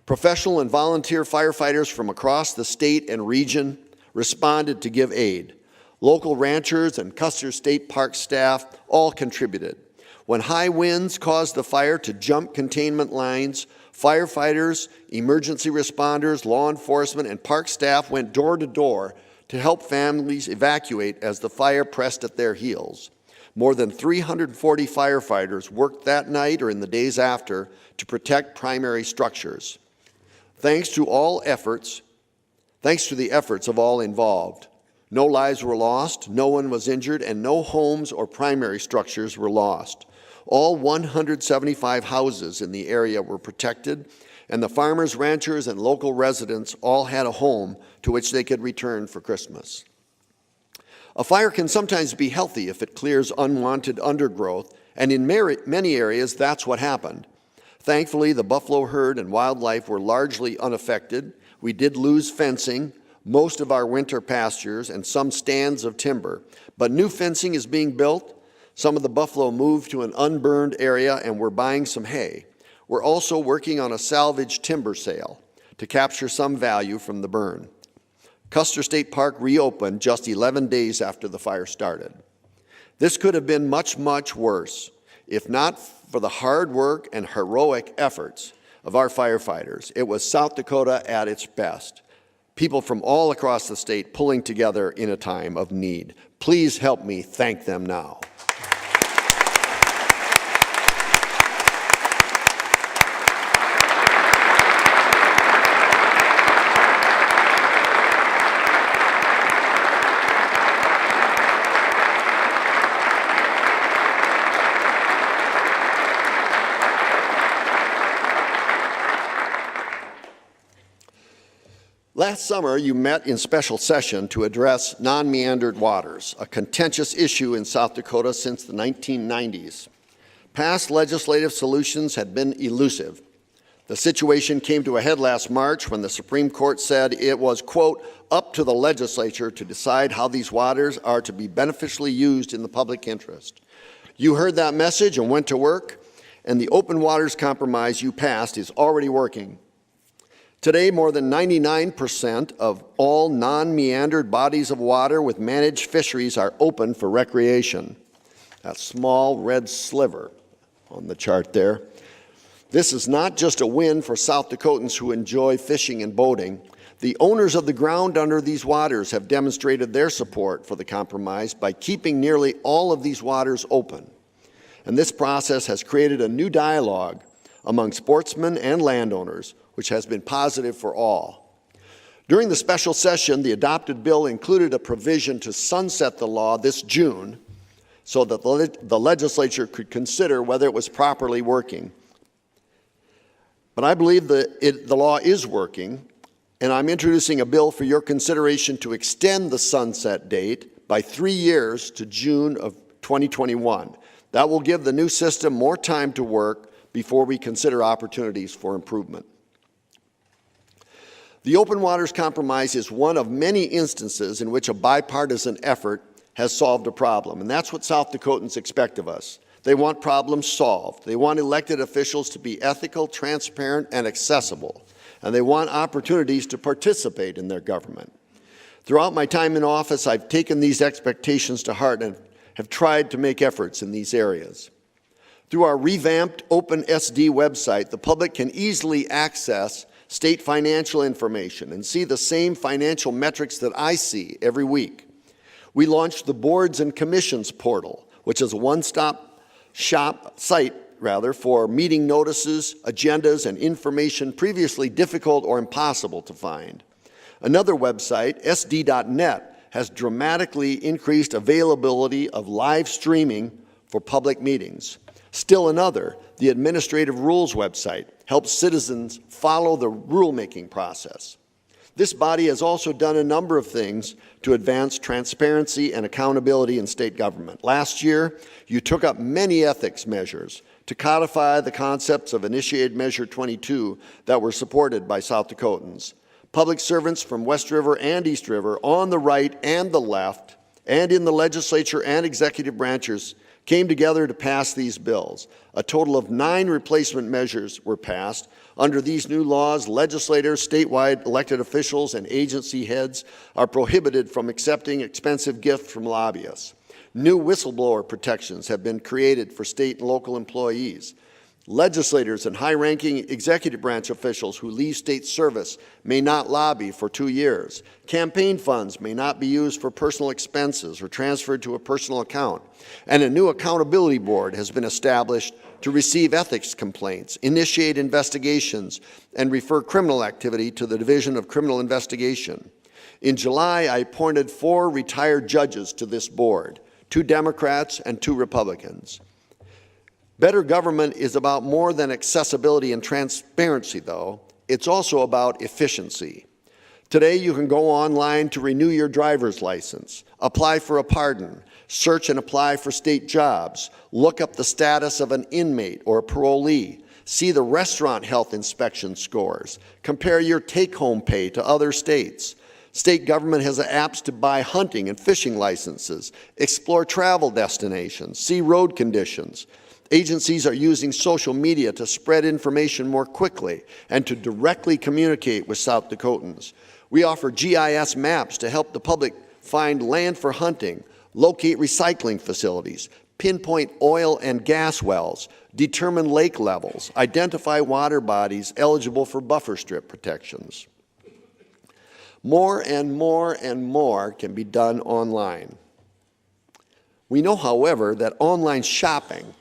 Professional and volunteer firefighters from across the state and region responded to give aid. Local ranchers and Custer State Park staff all contributed. When high winds caused the fire to jump containment lines, firefighters, emergency responders, law enforcement, and park staff went door to door to help families evacuate as the fire pressed at their heels. More than 340 firefighters worked that night or in the days after to protect primary structures. Thanks to the efforts of all involved, no lives were lost, no one was injured, and no homes or primary structures were lost. All 175 houses in the area were protected, and the farmers, ranchers, and local residents all had a home to which they could return for Christmas. A fire can sometimes be healthy if it clears unwanted undergrowth, and in many areas, that's what happened. Thankfully, the buffalo herd and wildlife were largely unaffected. We did lose fencing, most of our winter pastures, and some stands of timber, but new fencing is being built. Some of the buffalo moved to an unburned area, and we're buying some hay. We're also working on a salvage timber sale to capture some value from the burn. Custer State Park reopened just 11 days after the fire started. This could have been much, much worse if not for the hard work and heroic efforts of our firefighters. It was South Dakota at its best. People from all across the state pulling together in a time of need. Please help me thank them now. Last summer, you met in special session to address non-meandered waters, a contentious issue in South Dakota since the 1990s. Past legislative solutions had been elusive. The situation came to a head last March when the Supreme Court said it was, quote, up to the legislature to decide how these waters are to be beneficially used in the public interest. You heard that message and went to work, and the Open Waters Compromise you passed is already working. Today, more than 99% of all non-meandered bodies of water with managed fisheries are open for recreation. That small red sliver on the chart there. This is not just a win for South Dakotans who enjoy fishing and boating. The owners of the ground under these waters have demonstrated their support for the compromise by keeping nearly all of these waters open. And this process has created a new dialogue among sportsmen and landowners, which has been positive for all. During the special session, the adopted bill included a provision to sunset the law this June so that the legislature could consider whether it was properly working. But I believe that the law is working, and I'm introducing a bill for your consideration to extend the sunset date by 3 years to June of 2021. That will give the new system more time to work before we consider opportunities for improvement. The Open Waters Compromise is one of many instances in which a bipartisan effort has solved a problem, and that's what South Dakotans expect of us. They want problems solved. They want elected officials to be ethical, transparent, and accessible, and they want opportunities to participate in their government. Throughout my time in office, I've taken these expectations to heart and have tried to make efforts in these areas. Through our revamped OpenSD website, the public can easily access state financial information and see the same financial metrics that I see every week. We launched the Boards and Commissions portal, which is a one-stop site for meeting notices, agendas, and information previously difficult or impossible to find. Another website, sd.net, has dramatically increased availability of live streaming for public meetings. Still another, the Administrative Rules website, helps citizens follow the rulemaking process. This body has also done a number of things to advance transparency and accountability in state government. Last year, you took up many ethics measures to codify the concepts of Initiated Measure 22 that were supported by South Dakotans. Public servants from West River and East River, on the right and the left, and in the legislature and executive branches, came together to pass these bills. A total of 9 replacement measures were passed. Under these new laws, legislators, statewide elected officials, and agency heads are prohibited from accepting expensive gifts from lobbyists. New whistleblower protections have been created for state and local employees. Legislators and high-ranking executive branch officials who leave state service may not lobby for 2 years. Campaign funds may not be used for personal expenses or transferred to a personal account. And a new accountability board has been established to receive ethics complaints, initiate investigations, and refer criminal activity to the Division of Criminal Investigation. In July, I appointed 4 retired judges to this board, 2 Democrats and 2 Republicans. Better government is about more than accessibility and transparency, though. It's also about efficiency. Today, you can go online to renew your driver's license, apply for a pardon, search and apply for state jobs, look up the status of an inmate or a parolee, see the restaurant health inspection scores, compare your take-home pay to other states. State government has apps to buy hunting and fishing licenses, explore travel destinations, see road conditions. Agencies are using social media to spread information more quickly and to directly communicate with South Dakotans. We offer GIS maps to help the public find land for hunting, locate recycling facilities, pinpoint oil and gas wells, determine lake levels, identify water bodies eligible for buffer strip protections. More and more and more can be done online. We know, however, that online shopping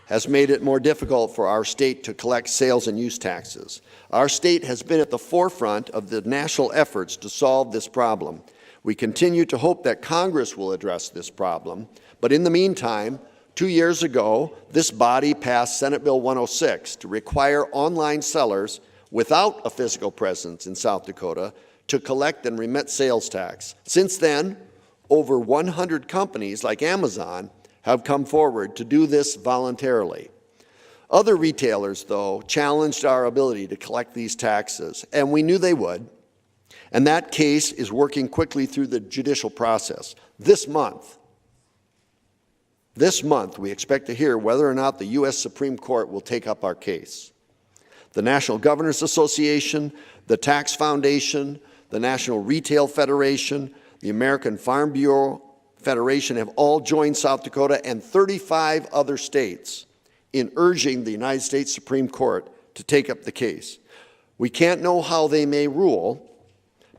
has made it more difficult for our state to collect sales and use taxes. Our state has been at the forefront of the national efforts to solve this problem. We continue to hope that Congress will address this problem, but in the meantime, 2 years ago, this body passed Senate Bill 106 to require online sellers without a physical presence in South Dakota to collect and remit sales tax. Since then, over 100 companies like Amazon have come forward to do this voluntarily. Other retailers, though, challenged our ability to collect these taxes, and we knew they would, and that case is working quickly through the judicial process. This month, we expect to hear whether or not the U.S. Supreme Court will take up our case. The National Governors Association, the Tax Foundation, the National Retail Federation, the American Farm Bureau Federation have all joined South Dakota and 35 other states in urging the United States Supreme Court to take up the case. We can't know how they may rule,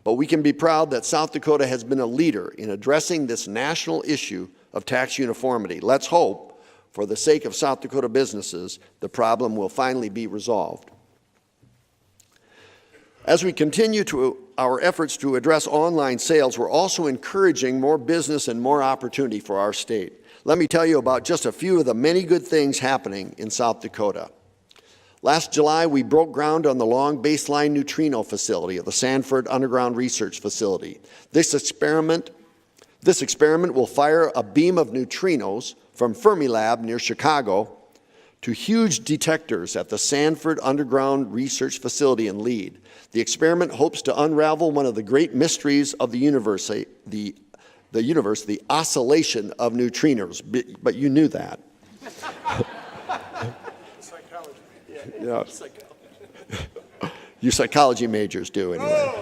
but we can be proud that South Dakota has been a leader in addressing this national issue of tax uniformity. Let's hope, for the sake of South Dakota businesses, the problem will finally be resolved. As we continue our efforts to address online sales, we're also encouraging more business and more opportunity for our state. Let me tell you about just a few of the many good things happening in South Dakota. Last July, we broke ground on the Long Baseline Neutrino facility at the Sanford Underground Research Facility. This experiment will fire a beam of neutrinos from Fermilab near Chicago to huge detectors at the Sanford Underground Research Facility in Lead. The experiment hopes to unravel one of the great mysteries of the universe, the oscillation of neutrinos. But you knew that. Psychology. Yeah. You psychology majors do, anyway.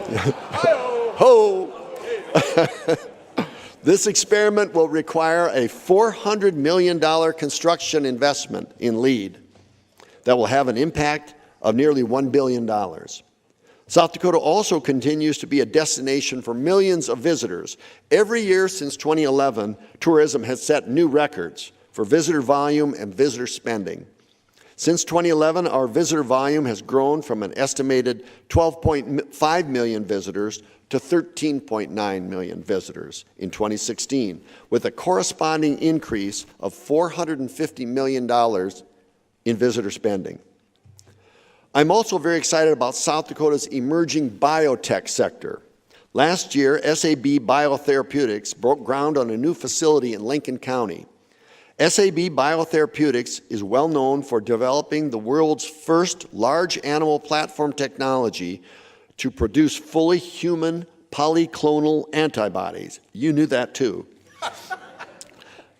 Ho! This experiment will require a $400 million construction investment in Lead that will have an impact of nearly $1 billion. South Dakota also continues to be a destination for millions of visitors. Every year since 2011, tourism has set new records for visitor volume and visitor spending. Since 2011, our visitor volume has grown from an estimated 12.5 million visitors to 13.9 million visitors in 2016, with a corresponding increase of $450 million in visitor spending. I'm also very excited about South Dakota's emerging biotech sector. Last year, SAB Biotherapeutics broke ground on a new facility in Lincoln County. SAB Biotherapeutics is well known for developing the world's first large animal platform technology to produce fully human polyclonal antibodies. You knew that too.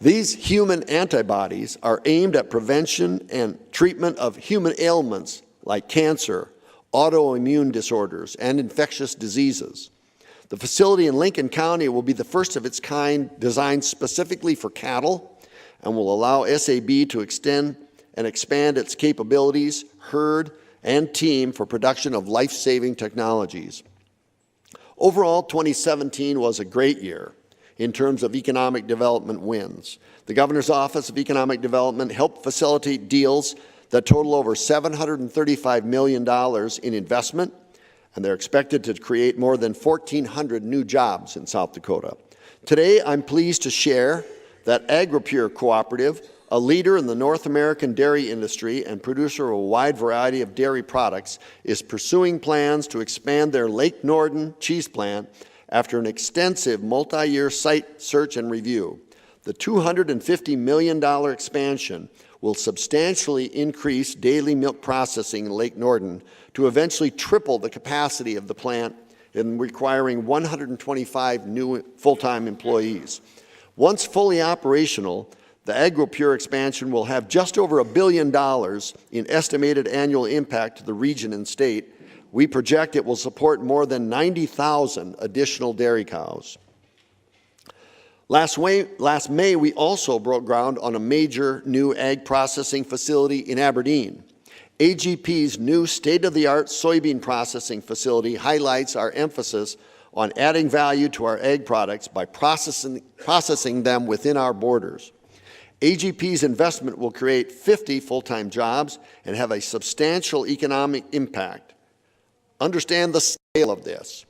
These human antibodies are aimed at prevention and treatment of human ailments like cancer, autoimmune disorders, and infectious diseases. The facility in Lincoln County will be the first of its kind designed specifically for cattle and will allow SAB to extend and expand its capabilities, herd, and team for production of life-saving technologies. Overall, 2017 was a great year in terms of economic development wins. The Governor's Office of Economic Development helped facilitate deals that total over $735 million in investment, and they're expected to create more than 1,400 new jobs in South Dakota. Today, I'm pleased to share that AgriPure Cooperative, a leader in the North American dairy industry and producer of a wide variety of dairy products, is pursuing plans to expand their Lake Norden cheese plant after an extensive multi-year site search and review. The $250 million expansion will substantially increase daily milk processing in Lake Norden to eventually triple the capacity of the plant and requiring 125 new full-time employees. Once fully operational, the AgriPure expansion will have just over $1 billion in estimated annual impact to the region and state. We project it will support more than 90,000 additional dairy cows. Last May, we also broke ground on a major new ag processing facility in Aberdeen. AGP's new state-of-the-art soybean processing facility highlights our emphasis on adding value to our ag products by processing them within our borders. AGP's investment will create 50 full-time jobs and have a substantial economic impact. Understand the scale of this.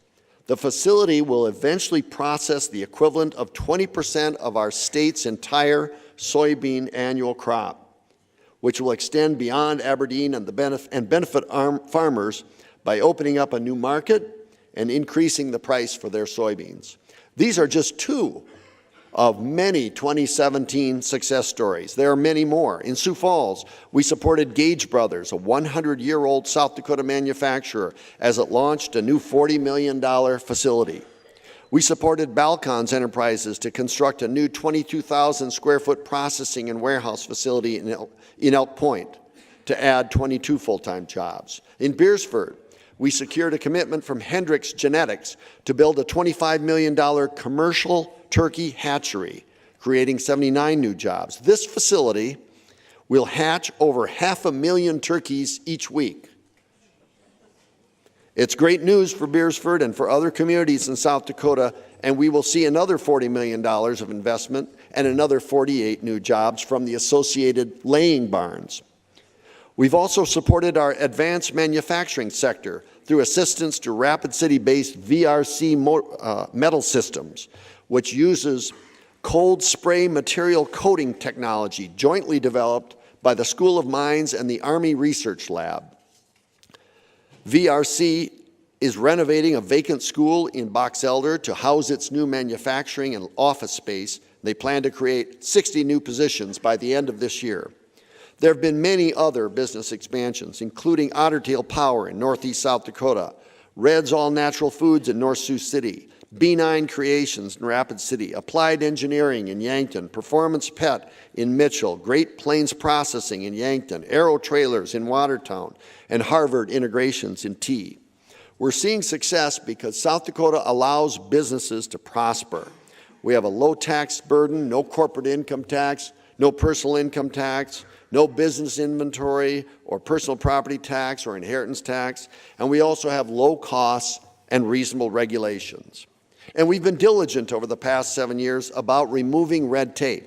The facility will eventually process the equivalent of 20% of our state's entire soybean annual crop, which will extend beyond Aberdeen and benefit farmers by opening up a new market and increasing the price for their soybeans. These are just two of many 2017 success stories. There are many more. In Sioux Falls, we supported Gage Brothers, a 100-year-old South Dakota manufacturer, as it launched a new $40 million facility. We supported Balcons Enterprises to construct a new 22,000 square foot processing and warehouse facility in Elk Point to add 22 full-time jobs. In Beersford, we secured a commitment from Hendricks Genetics to build a $25 million commercial turkey hatchery, creating 79 new jobs. This facility will hatch over 500,000 turkeys each week. It's great news for Beersford and for other communities in South Dakota, and we will see another $40 million of investment and another 48 new jobs from the associated laying barns. We've also supported our advanced manufacturing sector through assistance to Rapid City-based VRC Metal Systems, which uses cold spray material coating technology jointly developed by the School of Mines and the Army Research Lab. VRC is renovating a vacant school in Box Elder to house its new manufacturing and office space. They plan to create 60 new positions by the end of this year. There have been many other business expansions, including Otter Tail Power in northeast South Dakota, Red's All Natural Foods in North Sioux City, B9 Creations in Rapid City, Applied Engineering in Yankton, Performance Pet in Mitchell, Great Plains Processing in Yankton, Aero Trailers in Watertown, and Harvard Integrations in T. We're seeing success because South Dakota allows businesses to prosper. We have a low tax burden, no corporate income tax, no personal income tax, no business inventory or personal property tax or inheritance tax, and we also have low costs and reasonable regulations. And we've been diligent over the past 7 years about removing red tape.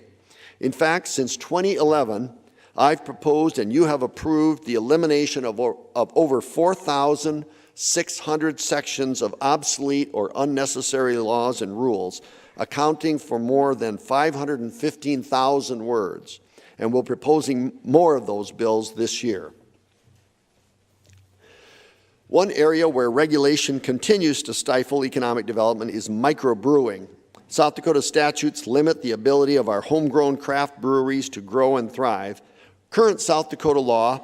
In fact, since 2011, I've proposed and you have approved the elimination of over 4,600 sections of obsolete or unnecessary laws and rules, accounting for more than 515,000 words. And we're proposing more of those bills this year. One area where regulation continues to stifle economic development is microbrewing. South Dakota statutes limit the ability of our homegrown craft breweries to grow and thrive. Current law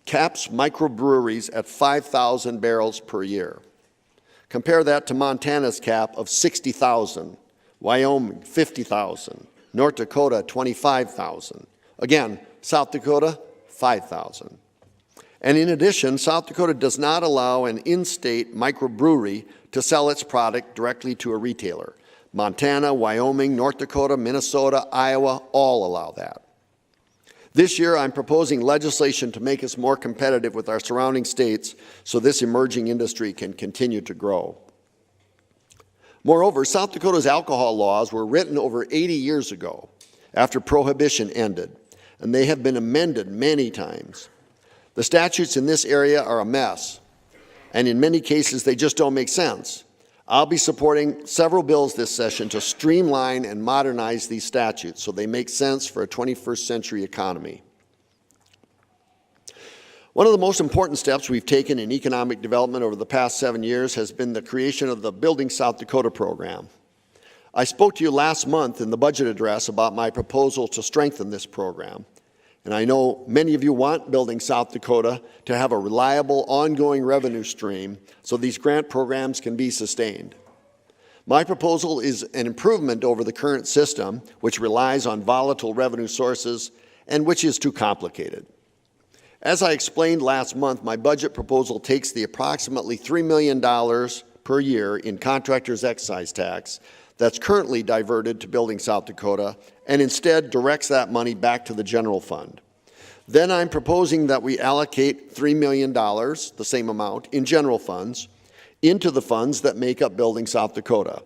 caps microbreweries at 5,000 barrels per year. Compare that to Montana's cap of 60,000, Wyoming 50,000, North Dakota 25,000. Again, South Dakota 5,000. And in addition, South Dakota does not allow an in-state microbrewery to sell its product directly to a retailer. Montana, Wyoming, North Dakota, Minnesota, Iowa all allow that. This year, I'm proposing legislation to make us more competitive with our surrounding states so this emerging industry can continue to grow. Moreover, South Dakota's alcohol laws were written over 80 years ago after Prohibition ended, and they have been amended many times. The statutes in this area are a mess, and in many cases, they just don't make sense. I'll be supporting several bills this session to streamline and modernize these statutes so they make sense for a 21st century economy. One of the most important steps we've taken in economic development over the past 7 years has been the creation of the Building South Dakota program. I spoke to you last month in the budget address about my proposal to strengthen this program. And I know many of you want Building South Dakota to have a reliable, ongoing revenue stream so these grant programs can be sustained. My proposal is an improvement over the current system, which relies on volatile revenue sources and which is too complicated. As I explained last month, my budget proposal takes the approximately $3 million per year in contractors' excise tax that's currently diverted to Building South Dakota and instead directs that money back to the general fund. Then I'm proposing that we allocate $3 million, the same amount, in general funds, into the funds that make up Building South Dakota.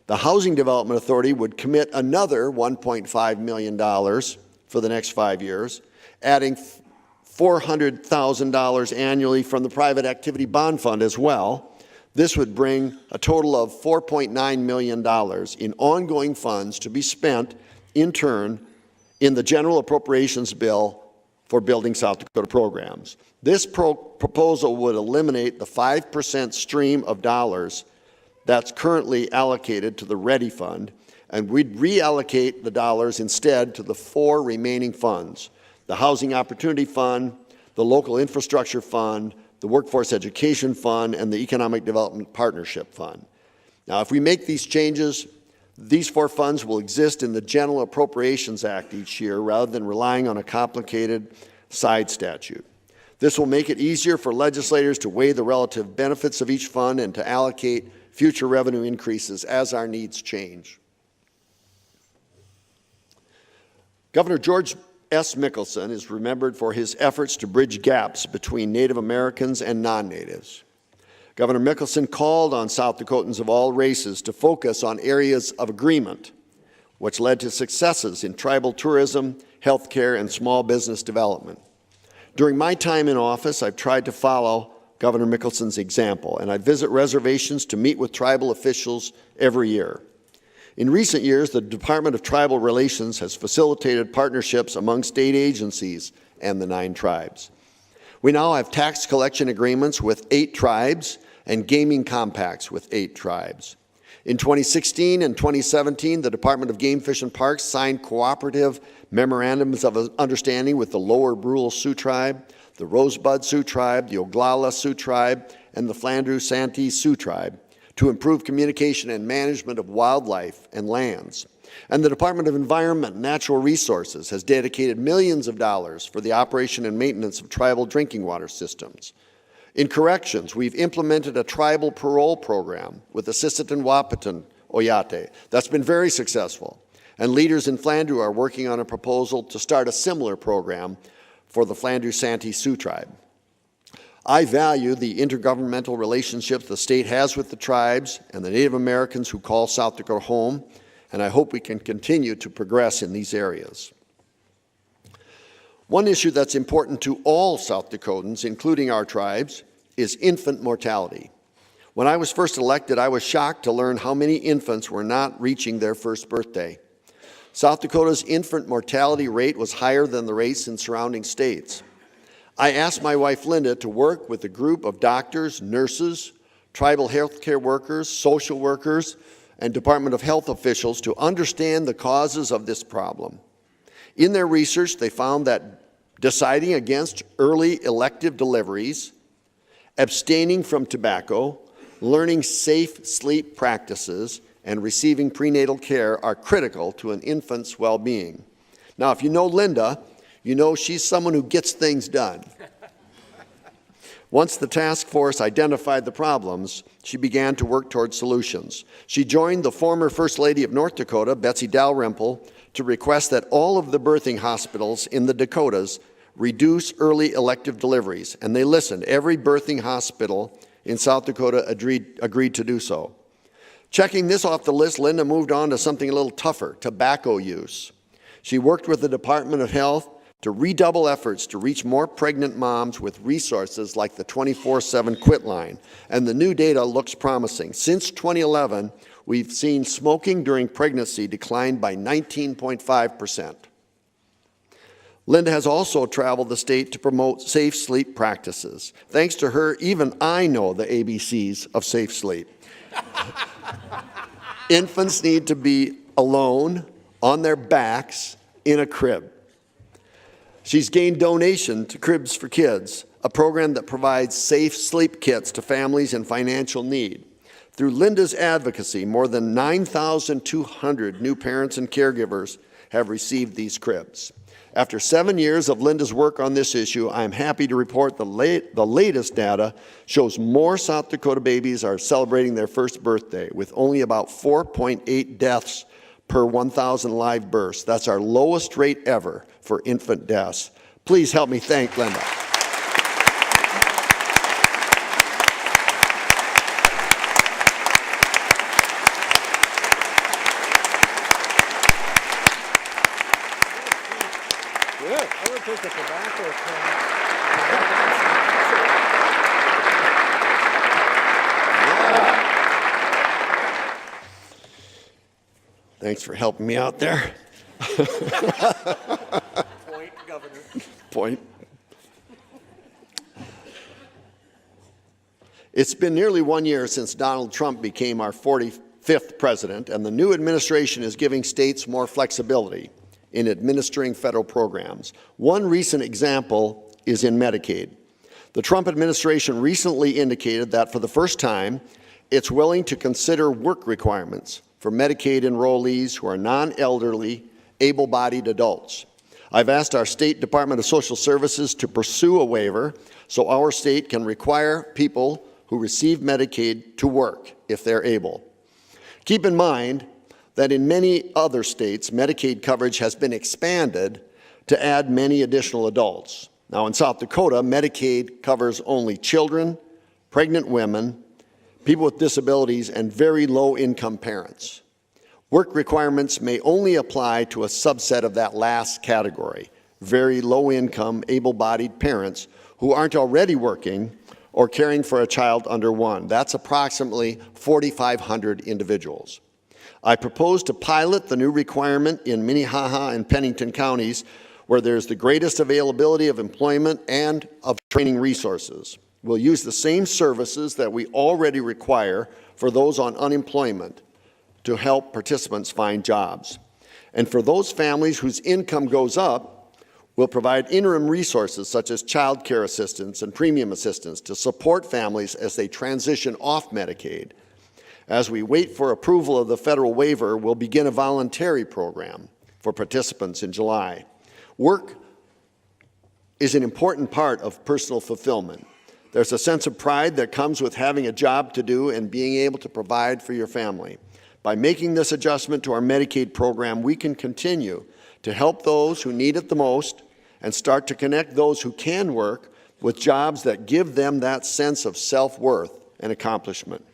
The Housing Development Authority would commit another $1.5 million for the next 5 years, adding $400,000 annually from the Private Activity Bond Fund as well. This would bring a total of $4.9 million in ongoing funds to be spent, in turn, in the General Appropriations Bill for Building South Dakota programs. This proposal would eliminate the 5% stream of dollars that's currently allocated to the Ready Fund, and we'd reallocate the dollars instead to the 4 remaining funds: the Housing Opportunity Fund, the Local Infrastructure Fund, the Workforce Education Fund, and the Economic Development Partnership Fund. Now, if we make these changes, these 4 funds will exist in the General Appropriations Act each year rather than relying on a complicated side statute. This will make it easier for legislators to weigh the relative benefits of each fund and to allocate future revenue increases as our needs change. Governor George S. Mickelson is remembered for his efforts to bridge gaps between Native Americans and non-natives. Governor Mickelson called on South Dakotans of all races to focus on areas of agreement, which led to successes in tribal tourism, healthcare, and small business development. During my time in office, I've tried to follow Governor Mickelson's example, and I visit reservations to meet with tribal officials every year. In recent years, the Department of Tribal Relations has facilitated partnerships among state agencies and the 9 tribes. We now have tax collection agreements with 8 tribes and gaming compacts with 8 tribes. In 2016 and 2017, the Department of Game, Fish, and Parks signed cooperative memorandums of understanding with the Lower Brule Sioux Tribe, the Rosebud Sioux Tribe, the Oglala Sioux Tribe, and the Flandreau Santee Sioux Tribe to improve communication and management of wildlife and lands. And the Department of Environment and Natural Resources has dedicated millions of dollars for the operation and maintenance of tribal drinking water systems. In corrections, we've implemented a tribal parole program with Assistant Wahpeton Oyate. That's been very successful. And leaders in Flandreau are working on a proposal to start a similar program for the Flandreau Santee Sioux Tribe. I value the intergovernmental relationships the state has with the tribes and the Native Americans who call South Dakota home, and I hope we can continue to progress in these areas. One issue that's important to all South Dakotans, including our tribes, is infant mortality. When I was first elected, I was shocked to learn how many infants were not reaching their first birthday. South Dakota's infant mortality rate was higher than the rates in surrounding states. I asked my wife Linda to work with a group of doctors, nurses, tribal health care workers, social workers, and Department of Health officials to understand the causes of this problem. In their research, they found that deciding against early elective deliveries, abstaining from tobacco, learning safe sleep practices, and receiving prenatal care are critical to an infant's well-being. Now, if you know Linda, you know she's someone who gets things done. Once the task force identified the problems, she began to work toward solutions. She joined the former First Lady of North Dakota, Betsy Dalrymple, to request that all of the birthing hospitals in the Dakotas reduce early elective deliveries, and they listened. Every birthing hospital in South Dakota agreed to do so. Checking this off the list, Linda moved on to something a little tougher, tobacco use. She worked with the Department of Health to redouble efforts to reach more pregnant moms with resources like the 24/7 Quit Line, and the new data looks promising. Since 2011, we've seen smoking during pregnancy decline by 19.5%. Linda has also traveled the state to promote safe sleep practices. Thanks to her, even I know the ABCs of safe sleep. Infants need to be alone, on their backs, in a crib. She's gained donation to Cribs for Kids, a program that provides safe sleep kits to families in financial need. Through Linda's advocacy, more than 9,200 new parents and caregivers have received these cribs. After 7 years of Linda's work on this issue, I am happy to report the latest data shows more South Dakota babies are celebrating their first birthday, with only about 4.8 deaths per 1,000 live births. That's our lowest rate ever for infant deaths. Please help me thank Linda. Good. I would take the tobacco Thanks for helping me out there. Point, Governor. Point. It's been nearly 1 year since Donald Trump became our 45th president, and the new administration is giving states more flexibility in administering federal programs. One recent example is in Medicaid. The Trump administration recently indicated that for the first time, it's willing to consider work requirements for Medicaid enrollees who are non-elderly, able-bodied adults. I've asked our State Department of Social Services to pursue a waiver so our state can require people who receive Medicaid to work if they're able. Keep in mind that in many other states, Medicaid coverage has been expanded to add many additional adults. Now in South Dakota, Medicaid covers only children, pregnant women, people with disabilities, and very low-income parents. Work requirements may only apply to a subset of that last category, very low-income, able-bodied parents who aren't already working or caring for a child under 1. That's approximately 4,500 individuals. I propose to pilot the new requirement in Minnehaha and Pennington counties where there's the greatest availability of employment and of training resources. We'll use the same services that we already require for those on unemployment to help participants find jobs. And for those families whose income goes up, we'll provide interim resources such as child care assistance and premium assistance to support families as they transition off Medicaid. As we wait for approval of the federal waiver, we'll begin a voluntary program for participants in July. Work is an important part of personal fulfillment. There's a sense of pride that comes with having a job to do and being able to provide for your family. By making this adjustment to our Medicaid program, we can continue to help those who need it the most and start to connect those who can work with jobs that give them that sense of self-worth and accomplishment.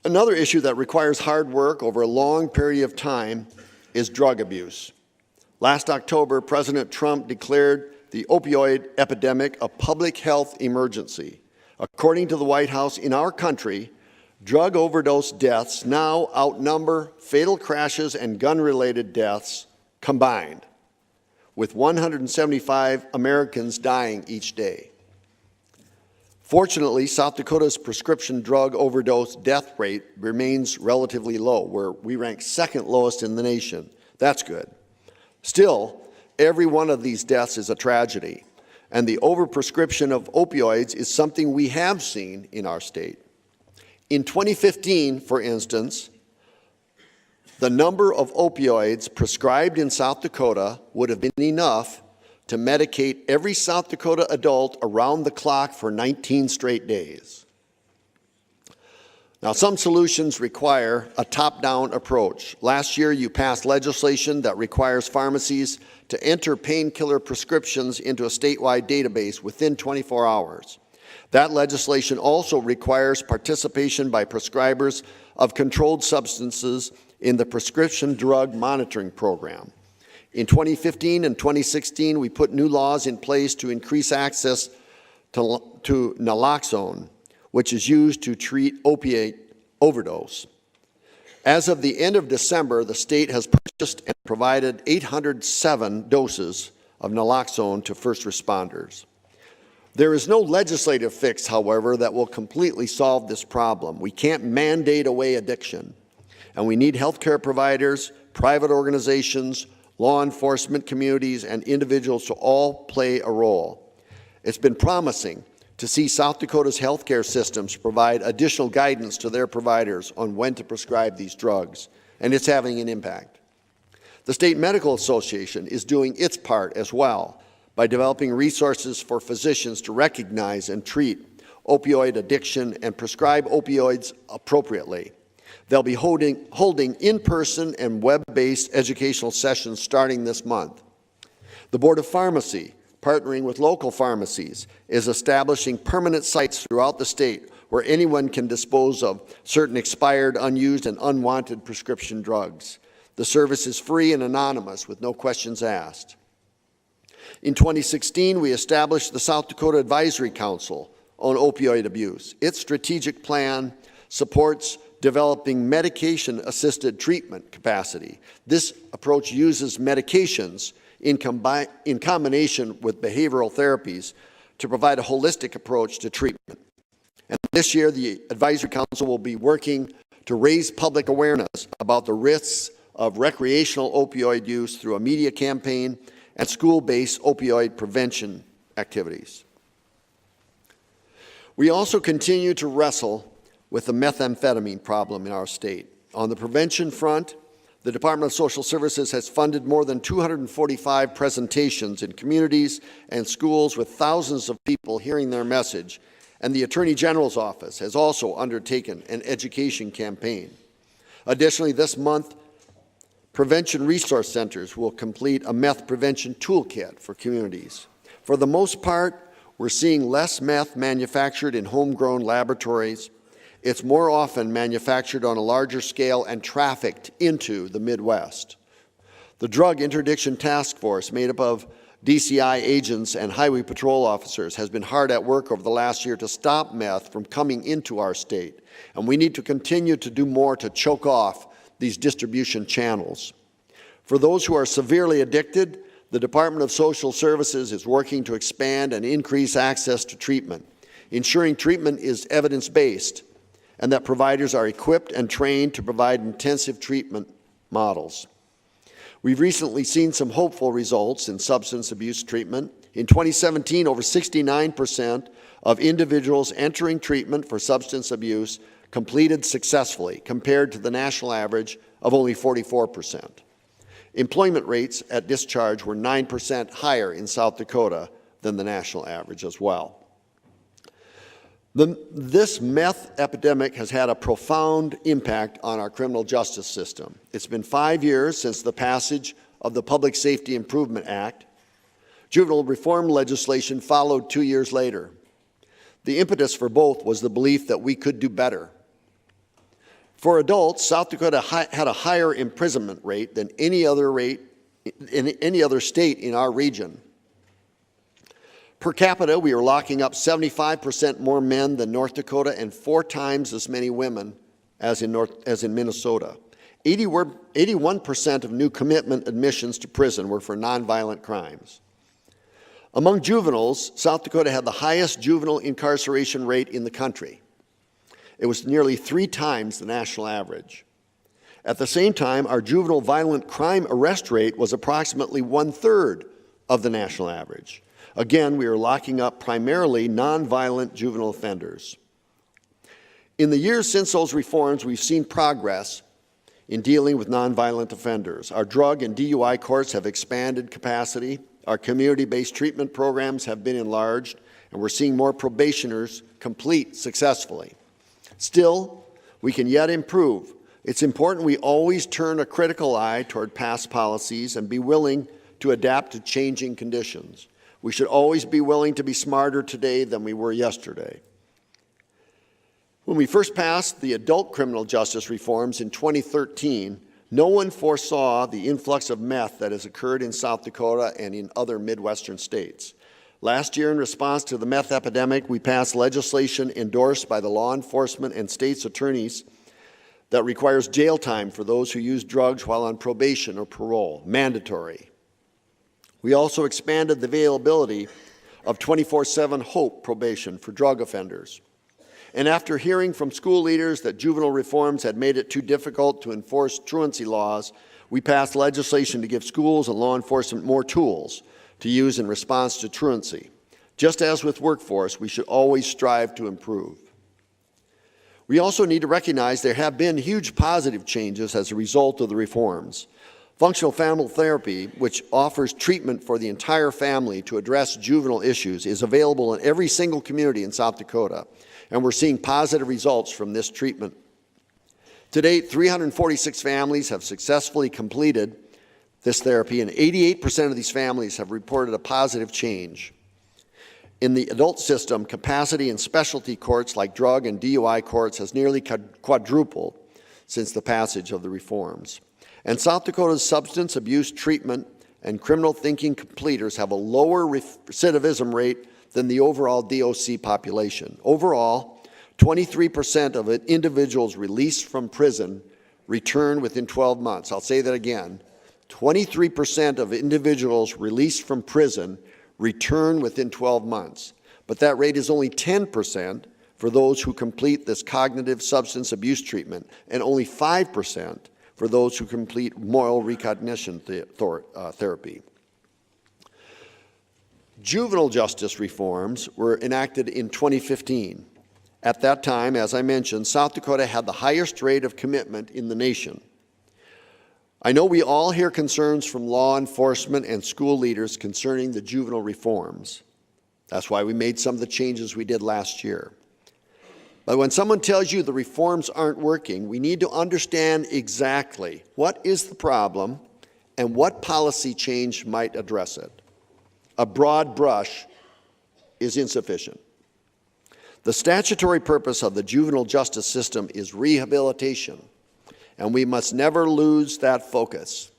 Another issue that requires hard work over a long period of time is drug abuse. Last October, President Trump declared the opioid epidemic a public health emergency. According to the White House, in our country, drug overdose deaths now outnumber fatal crashes and gun-related deaths combined, with 175 Americans dying each day. Fortunately, South Dakota's prescription drug overdose death rate remains relatively low, where we rank second lowest in the nation. That's good. Still, every one of these deaths is a tragedy, and the overprescription of opioids is something we have seen in our state. In 2015, for instance, the number of opioids prescribed in South Dakota would have been enough to medicate every South Dakota adult around the clock for 19 straight days. Now, some solutions require a top-down approach. Last year, you passed legislation that requires pharmacies to enter painkiller prescriptions into a statewide database within 24 hours. That legislation also requires participation by prescribers of controlled substances in the Prescription Drug Monitoring Program. In 2015 and 2016, we put new laws in place to increase access to naloxone, which is used to treat opiate overdose. As of the end of December, the state has purchased and provided 807 doses of naloxone to first responders. There is no legislative fix, however, that will completely solve this problem. We can't mandate away addiction, and we need healthcare providers, private organizations, law enforcement communities, and individuals to all play a role. It's been promising to see South Dakota's healthcare systems provide additional guidance to their providers on when to prescribe these drugs, and it's having an impact. The State Medical Association is doing its part as well by developing resources for physicians to recognize and treat opioid addiction and prescribe opioids appropriately. They'll be holding in-person and web-based educational sessions starting this month. The Board of Pharmacy, partnering with local pharmacies, is establishing permanent sites throughout the state where anyone can dispose of certain expired, unused, and unwanted prescription drugs. The service is free and anonymous with no questions asked. In 2016, we established the South Dakota Advisory Council on Opioid Abuse. Its strategic plan supports developing medication-assisted treatment capacity. This approach uses medications in combination with behavioral therapies to provide a holistic approach to treatment. And this year, the Advisory Council will be working to raise public awareness about the risks of recreational opioid use through a media campaign and school-based opioid prevention activities. We also continue to wrestle with the methamphetamine problem in our state. On the prevention front, the Department of Social Services has funded more than 245 presentations in communities and schools with thousands of people hearing their message, and the Attorney General's Office has also undertaken an education campaign. Additionally, this month, Prevention Resource Centers will complete a meth prevention toolkit for communities. For the most part, we're seeing less meth manufactured in homegrown laboratories. It's more often manufactured on a larger scale and trafficked into the Midwest. The Drug Interdiction Task Force, made up of DCI agents and highway patrol officers, has been hard at work over the last year to stop meth from coming into our state, and we need to continue to do more to choke off these distribution channels. For those who are severely addicted, the Department of Social Services is working to expand and increase access to treatment, ensuring treatment is evidence-based and that providers are equipped and trained to provide intensive treatment models. We've recently seen some hopeful results in substance abuse treatment. In 2017, over 69% of individuals entering treatment for substance abuse completed successfully, compared to the national average of only 44%. Employment rates at discharge were 9% higher in South Dakota than the national average as well. This meth epidemic has had a profound impact on our criminal justice system. It's been 5 years since the passage of the Public Safety Improvement Act. Juvenile reform legislation followed 2 years later. The impetus for both was the belief that we could do better. For adults, South Dakota had a higher imprisonment rate than any other state in our region. Per capita, we are locking up 75% more men than North Dakota and 4 times as many women as in Minnesota. 81% of new commitment admissions to prison were for nonviolent crimes. Among juveniles, South Dakota had the highest juvenile incarceration rate in the country. It was nearly 3 times the national average. At the same time, our juvenile violent crime arrest rate was approximately 1/3 of the national average. Again, we are locking up primarily nonviolent juvenile offenders. In the years since those reforms, we've seen progress in dealing with nonviolent offenders. Our drug and DUI courts have expanded capacity. Our community-based treatment programs have been enlarged, and we're seeing more probationers complete successfully. Still, we can yet improve. It's important we always turn a critical eye toward past policies and be willing to adapt to changing conditions. We should always be willing to be smarter today than we were yesterday. When we first passed the adult criminal justice reforms in 2013, no one foresaw the influx of meth that has occurred in South Dakota and in other Midwestern states. Last year, in response to the meth epidemic, we passed legislation endorsed by the law enforcement and state's attorneys that requires jail time for those who use drugs while on probation or parole, mandatory. We also expanded the availability of 24/7 HOPE probation for drug offenders. And after hearing from school leaders that juvenile reforms had made it too difficult to enforce truancy laws, we passed legislation to give schools and law enforcement more tools to use in response to truancy. Just as with workforce, we should always strive to improve. We also need to recognize there have been huge positive changes as a result of the reforms. Functional family therapy, which offers treatment for the entire family to address juvenile issues, is available in every single community in South Dakota, and we're seeing positive results from this treatment. To date, 346 families have successfully completed this therapy, and 88% of these families have reported a positive change. In the adult system, capacity in specialty courts like drug and DUI courts has nearly quadrupled since the passage of the reforms. And South Dakota's substance abuse treatment and criminal thinking completers have a lower recidivism rate than the overall DOC population. Overall, 23% of individuals released from prison return within 12 months. I'll say that again. 23% of individuals released from prison return within 12 months. But that rate is only 10% for those who complete this cognitive substance abuse treatment, and only 5% for those who complete moral recognition therapy. Juvenile justice reforms were enacted in 2015. At that time, as I mentioned, South Dakota had the highest rate of commitment in the nation. I know we all hear concerns from law enforcement and school leaders concerning the juvenile reforms. That's why we made some of the changes we did last year. But when someone tells you the reforms aren't working, we need to understand exactly what is the problem and what policy change might address it. A broad brush is insufficient. The statutory purpose of the juvenile justice system is rehabilitation, and we must never lose that focus.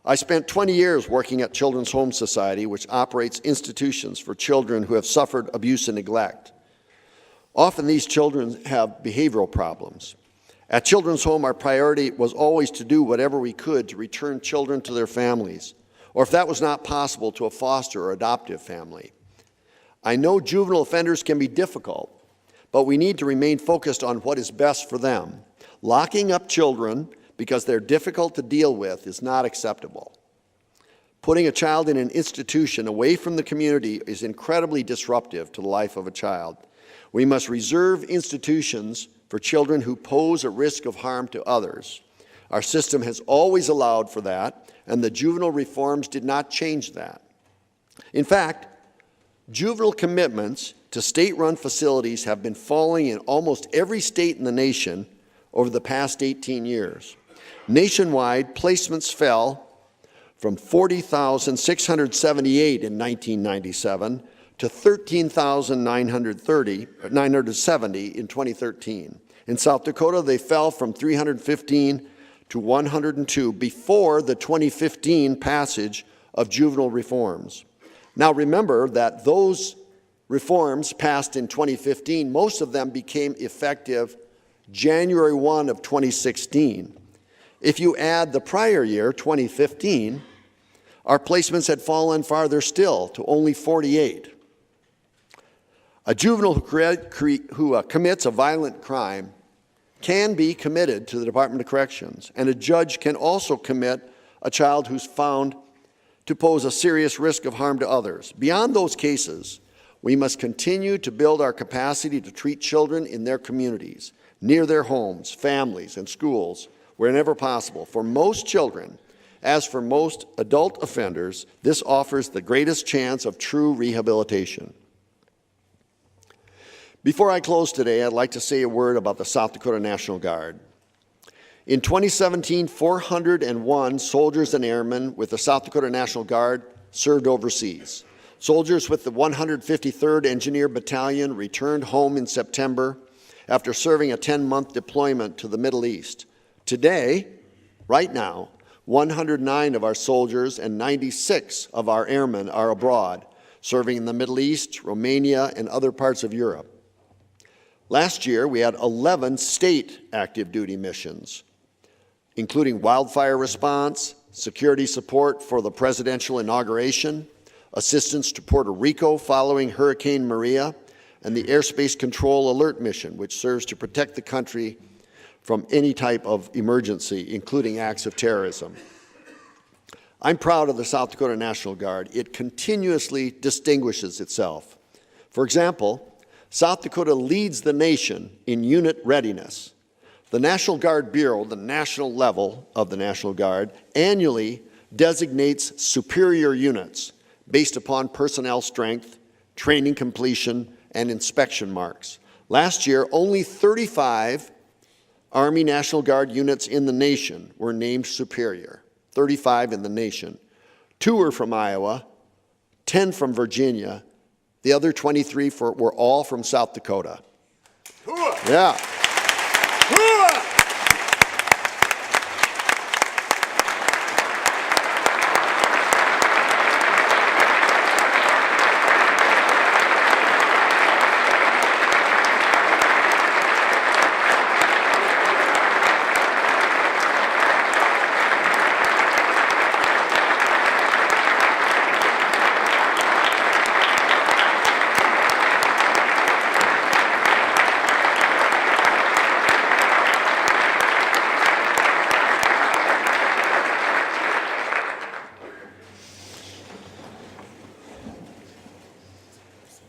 I spent 20 years working at Children's Home Society, which operates institutions for children who have suffered abuse and neglect. Often these children have behavioral problems. At Children's Home, our priority was always to do whatever we could to return children to their families, or if that was not possible, to a foster or adoptive family. I know juvenile offenders can be difficult, but we need to remain focused on what is best for them. Locking up children because they're difficult to deal with is not acceptable. Putting a child in an institution away from the community is incredibly disruptive to the life of a child. We must reserve institutions for children who pose a risk of harm to others. Our system has always allowed for that, and the juvenile reforms did not change that. In fact, juvenile commitments to state-run facilities have been falling in almost every state in the nation over the past 18 years. Nationwide, placements fell from 40,678 in 1997 to 13,970 in 2013. In South Dakota, they fell from 315 to 102 before the 2015 passage of juvenile reforms. Now remember that those reforms passed in 2015, most of them became effective January 1 of 2016. If you add the prior year, 2015, our placements had fallen farther still to only 48. A juvenile who commits a violent crime can be committed to the Department of Corrections, and a judge can also commit a child who's found to pose a serious risk of harm to others. Beyond those cases, we must continue to build our capacity to treat children in their communities, near their homes, families, and schools, wherever possible. For most children, as for most adult offenders, this offers the greatest chance of true rehabilitation. Before I close today, I'd like to say a word about the South Dakota National Guard. In 2017, 401 soldiers and airmen with the South Dakota National Guard served overseas. Soldiers with the 153rd Engineer Battalion returned home in September after serving a 10-month deployment to the Middle East. Today, right now, 109 of our soldiers and 96 of our airmen are abroad, serving in the Middle East, Romania, and other parts of Europe. Last year, we had 11 state active duty missions, including wildfire response, security support for the presidential inauguration, assistance to Puerto Rico following Hurricane Maria, and the Airspace Control Alert Mission, which serves to protect the country from any type of emergency, including acts of terrorism. I'm proud of the South Dakota National Guard. It continuously distinguishes itself. For example, South Dakota leads the nation in unit readiness. The National Guard Bureau, the national level of the National Guard, annually designates superior units based upon personnel strength, training completion, and inspection marks. Last year, only 35 Army National Guard units in the nation were named superior, 35 in the nation. 2 were from Iowa, 10 from Virginia. The other 23 were all from South Dakota. Yeah.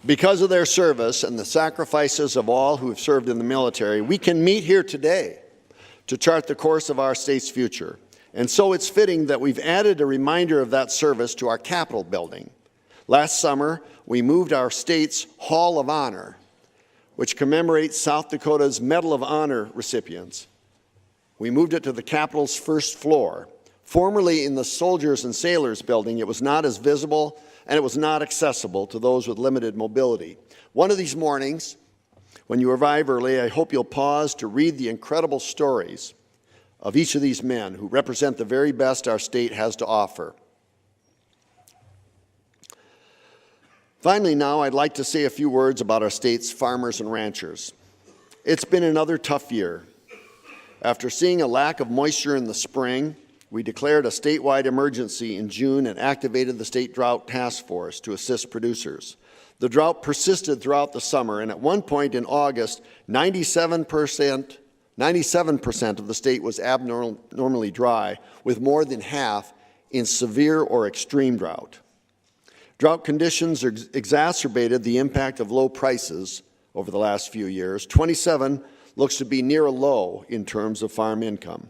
Because of their service and the sacrifices of all who have served in the military, we can meet here today to chart the course of our state's future. And so it's fitting that we've added a reminder of that service to our Capitol building. Last summer, we moved our state's Hall of Honor, which commemorates South Dakota's Medal of Honor recipients. We moved it to the Capitol's first floor. Formerly in the Soldiers and Sailors building, it was not as visible and it was not accessible to those with limited mobility. One of these mornings, when you arrive early, I hope you'll pause to read the incredible stories of each of these men who represent the very best our state has to offer. Finally, now I'd like to say a few words about our state's farmers and ranchers. It's been another tough year. After seeing a lack of moisture in the spring, we declared a statewide emergency in June and activated the State Drought Task Force to assist producers. The drought persisted throughout the summer, and at one point in August, 97% 97% of the state was abnormally dry, with more than half in severe or extreme drought. Drought conditions exacerbated the impact of low prices over the last few years. 27 looks to be near a low in terms of farm income.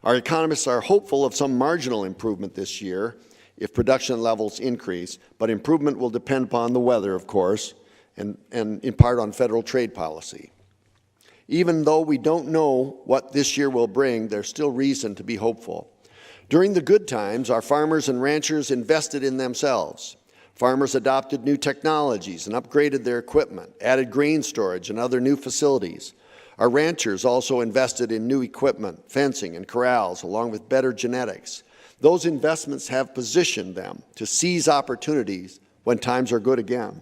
Our economists are hopeful of some marginal improvement this year if production levels increase, but improvement will depend upon the weather, of course, and in part on federal trade policy. Even though we don't know what this year will bring, there's still reason to be hopeful. During the good times, our farmers and ranchers invested in themselves. Farmers adopted new technologies and upgraded their equipment, added grain storage and other new facilities. Our ranchers also invested in new equipment, fencing, and corrals, along with better genetics. Those investments have positioned them to seize opportunities when times are good again.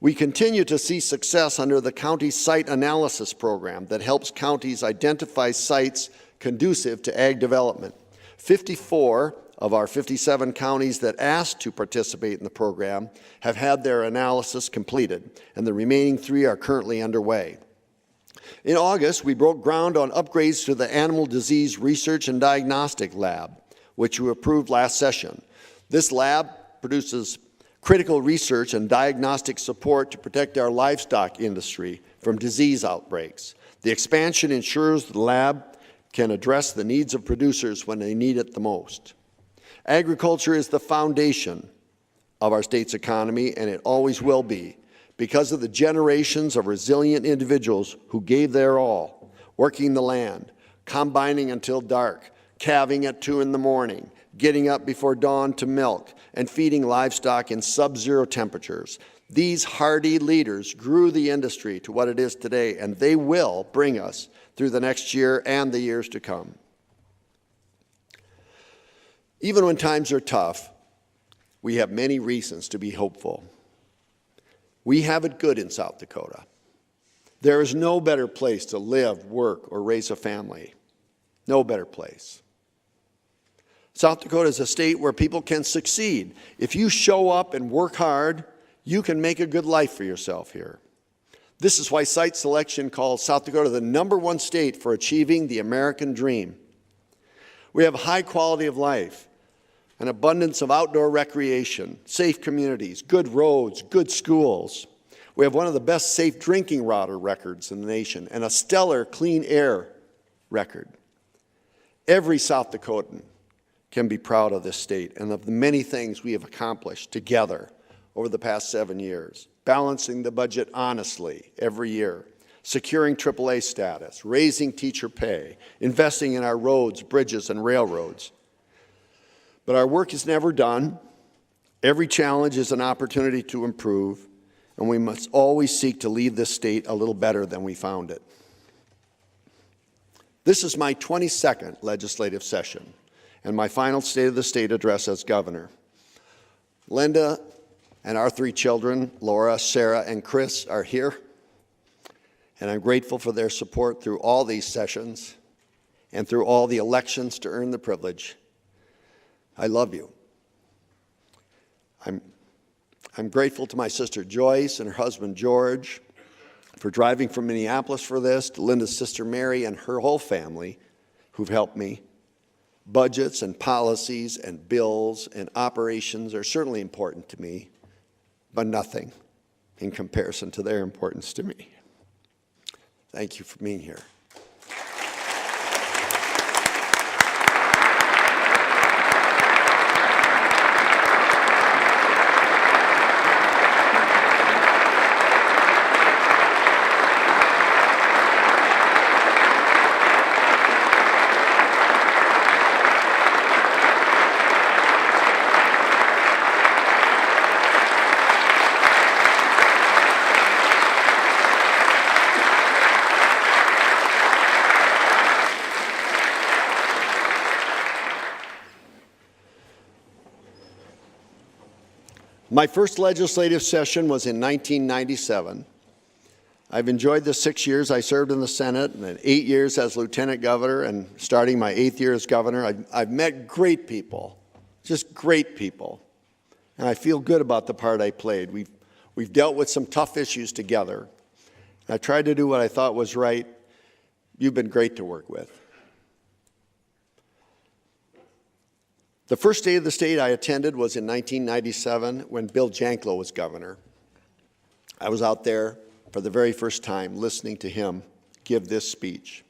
We continue to see success under the County Site Analysis Program that helps counties identify sites conducive to ag development. 54 of our 57 counties that asked to participate in the program have had their analysis completed, and the remaining 3 are currently underway. In August, we broke ground on upgrades to the Animal Disease Research and Diagnostic Lab, which we approved last session. This lab produces critical research and diagnostic support to protect our livestock industry from disease outbreaks. The expansion ensures the lab can address the needs of producers when they need it the most. Agriculture is the foundation of our state's economy, and it always will be, because of the generations of resilient individuals who gave their all, working the land, combining until dark, calving at 2 in the morning, getting up before dawn to milk, and feeding livestock in sub-zero temperatures. These hardy leaders grew the industry to what it is today, and they will bring us through the next year and the years to come. Even when times are tough, we have many reasons to be hopeful. We have it good in South Dakota. There is no better place to live, work, or raise a family. No better place. South Dakota is a state where people can succeed. If you show up and work hard, you can make a good life for yourself here. This is why Site Selection calls South Dakota the #1 state for achieving the American dream. We have a high quality of life, an abundance of outdoor recreation, safe communities, good roads, good schools. We have one of the best safe drinking water records in the nation and a stellar clean air record. Every South Dakotan can be proud of this state and of the many things we have accomplished together over the past 7 years. Balancing the budget honestly every year, securing AAA status, raising teacher pay, investing in our roads, bridges, and railroads. But our work is never done. Every challenge is an opportunity to improve, and we must always seek to leave this state a little better than we found it. This is my 22nd legislative session and my final State of the State address as governor. Linda and our 3 children, Laura, Sarah, and Chris, are here, and I'm grateful for their support through all these sessions and through all the elections to earn the privilege. I love you. I'm grateful to my sister Joyce and her husband George for driving from Minneapolis for this, to Linda's sister Mary and her whole family who've helped me. Budgets and policies and bills and operations are certainly important to me, but nothing in comparison to their importance to me. Thank you for being here. My first legislative session was in 1997. I've enjoyed the 6 years I served in the Senate and then 8 years as lieutenant governor, and starting my 8th year as governor. I've met great people, just great people, and I feel good about the part I played. We've dealt with some tough issues together. I tried to do what I thought was right You've been great to work with. The first State of the State I attended was in 1997 when Bill Janklow was governor. I was out there for the very first time listening to him give this speech.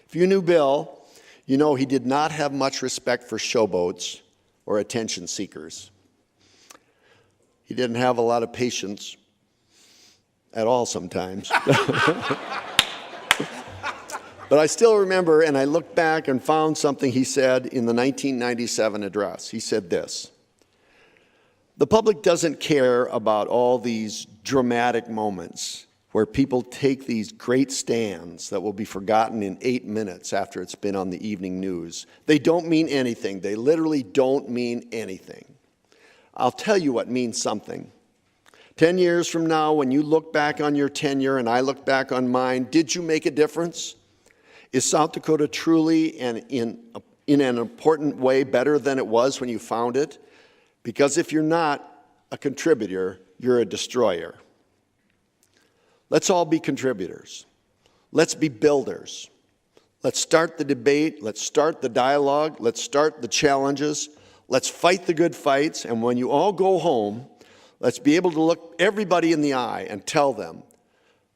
If you knew Bill, you know he did not have much respect for showboats or attention seekers. He didn't have a lot of patience at all sometimes. But I still remember, and I looked back and found something he said in the 1997 address. He said this: "The public doesn't care about all these dramatic moments where people take these great stands that will be forgotten in 8 minutes after it's been on the evening news. They don't mean anything. They literally don't mean anything. I'll tell you what means something. 10 years from now, when you look back on your tenure and I look back on mine, did you make a difference? Is South Dakota truly and in an important way better than it was when you found it? Because if you're not a contributor, you're a destroyer." Let's all be contributors. Let's be builders. Let's start the debate. Let's start the dialogue. Let's start the challenges. Let's fight the good fights. And when you all go home, let's be able to look everybody in the eye and tell them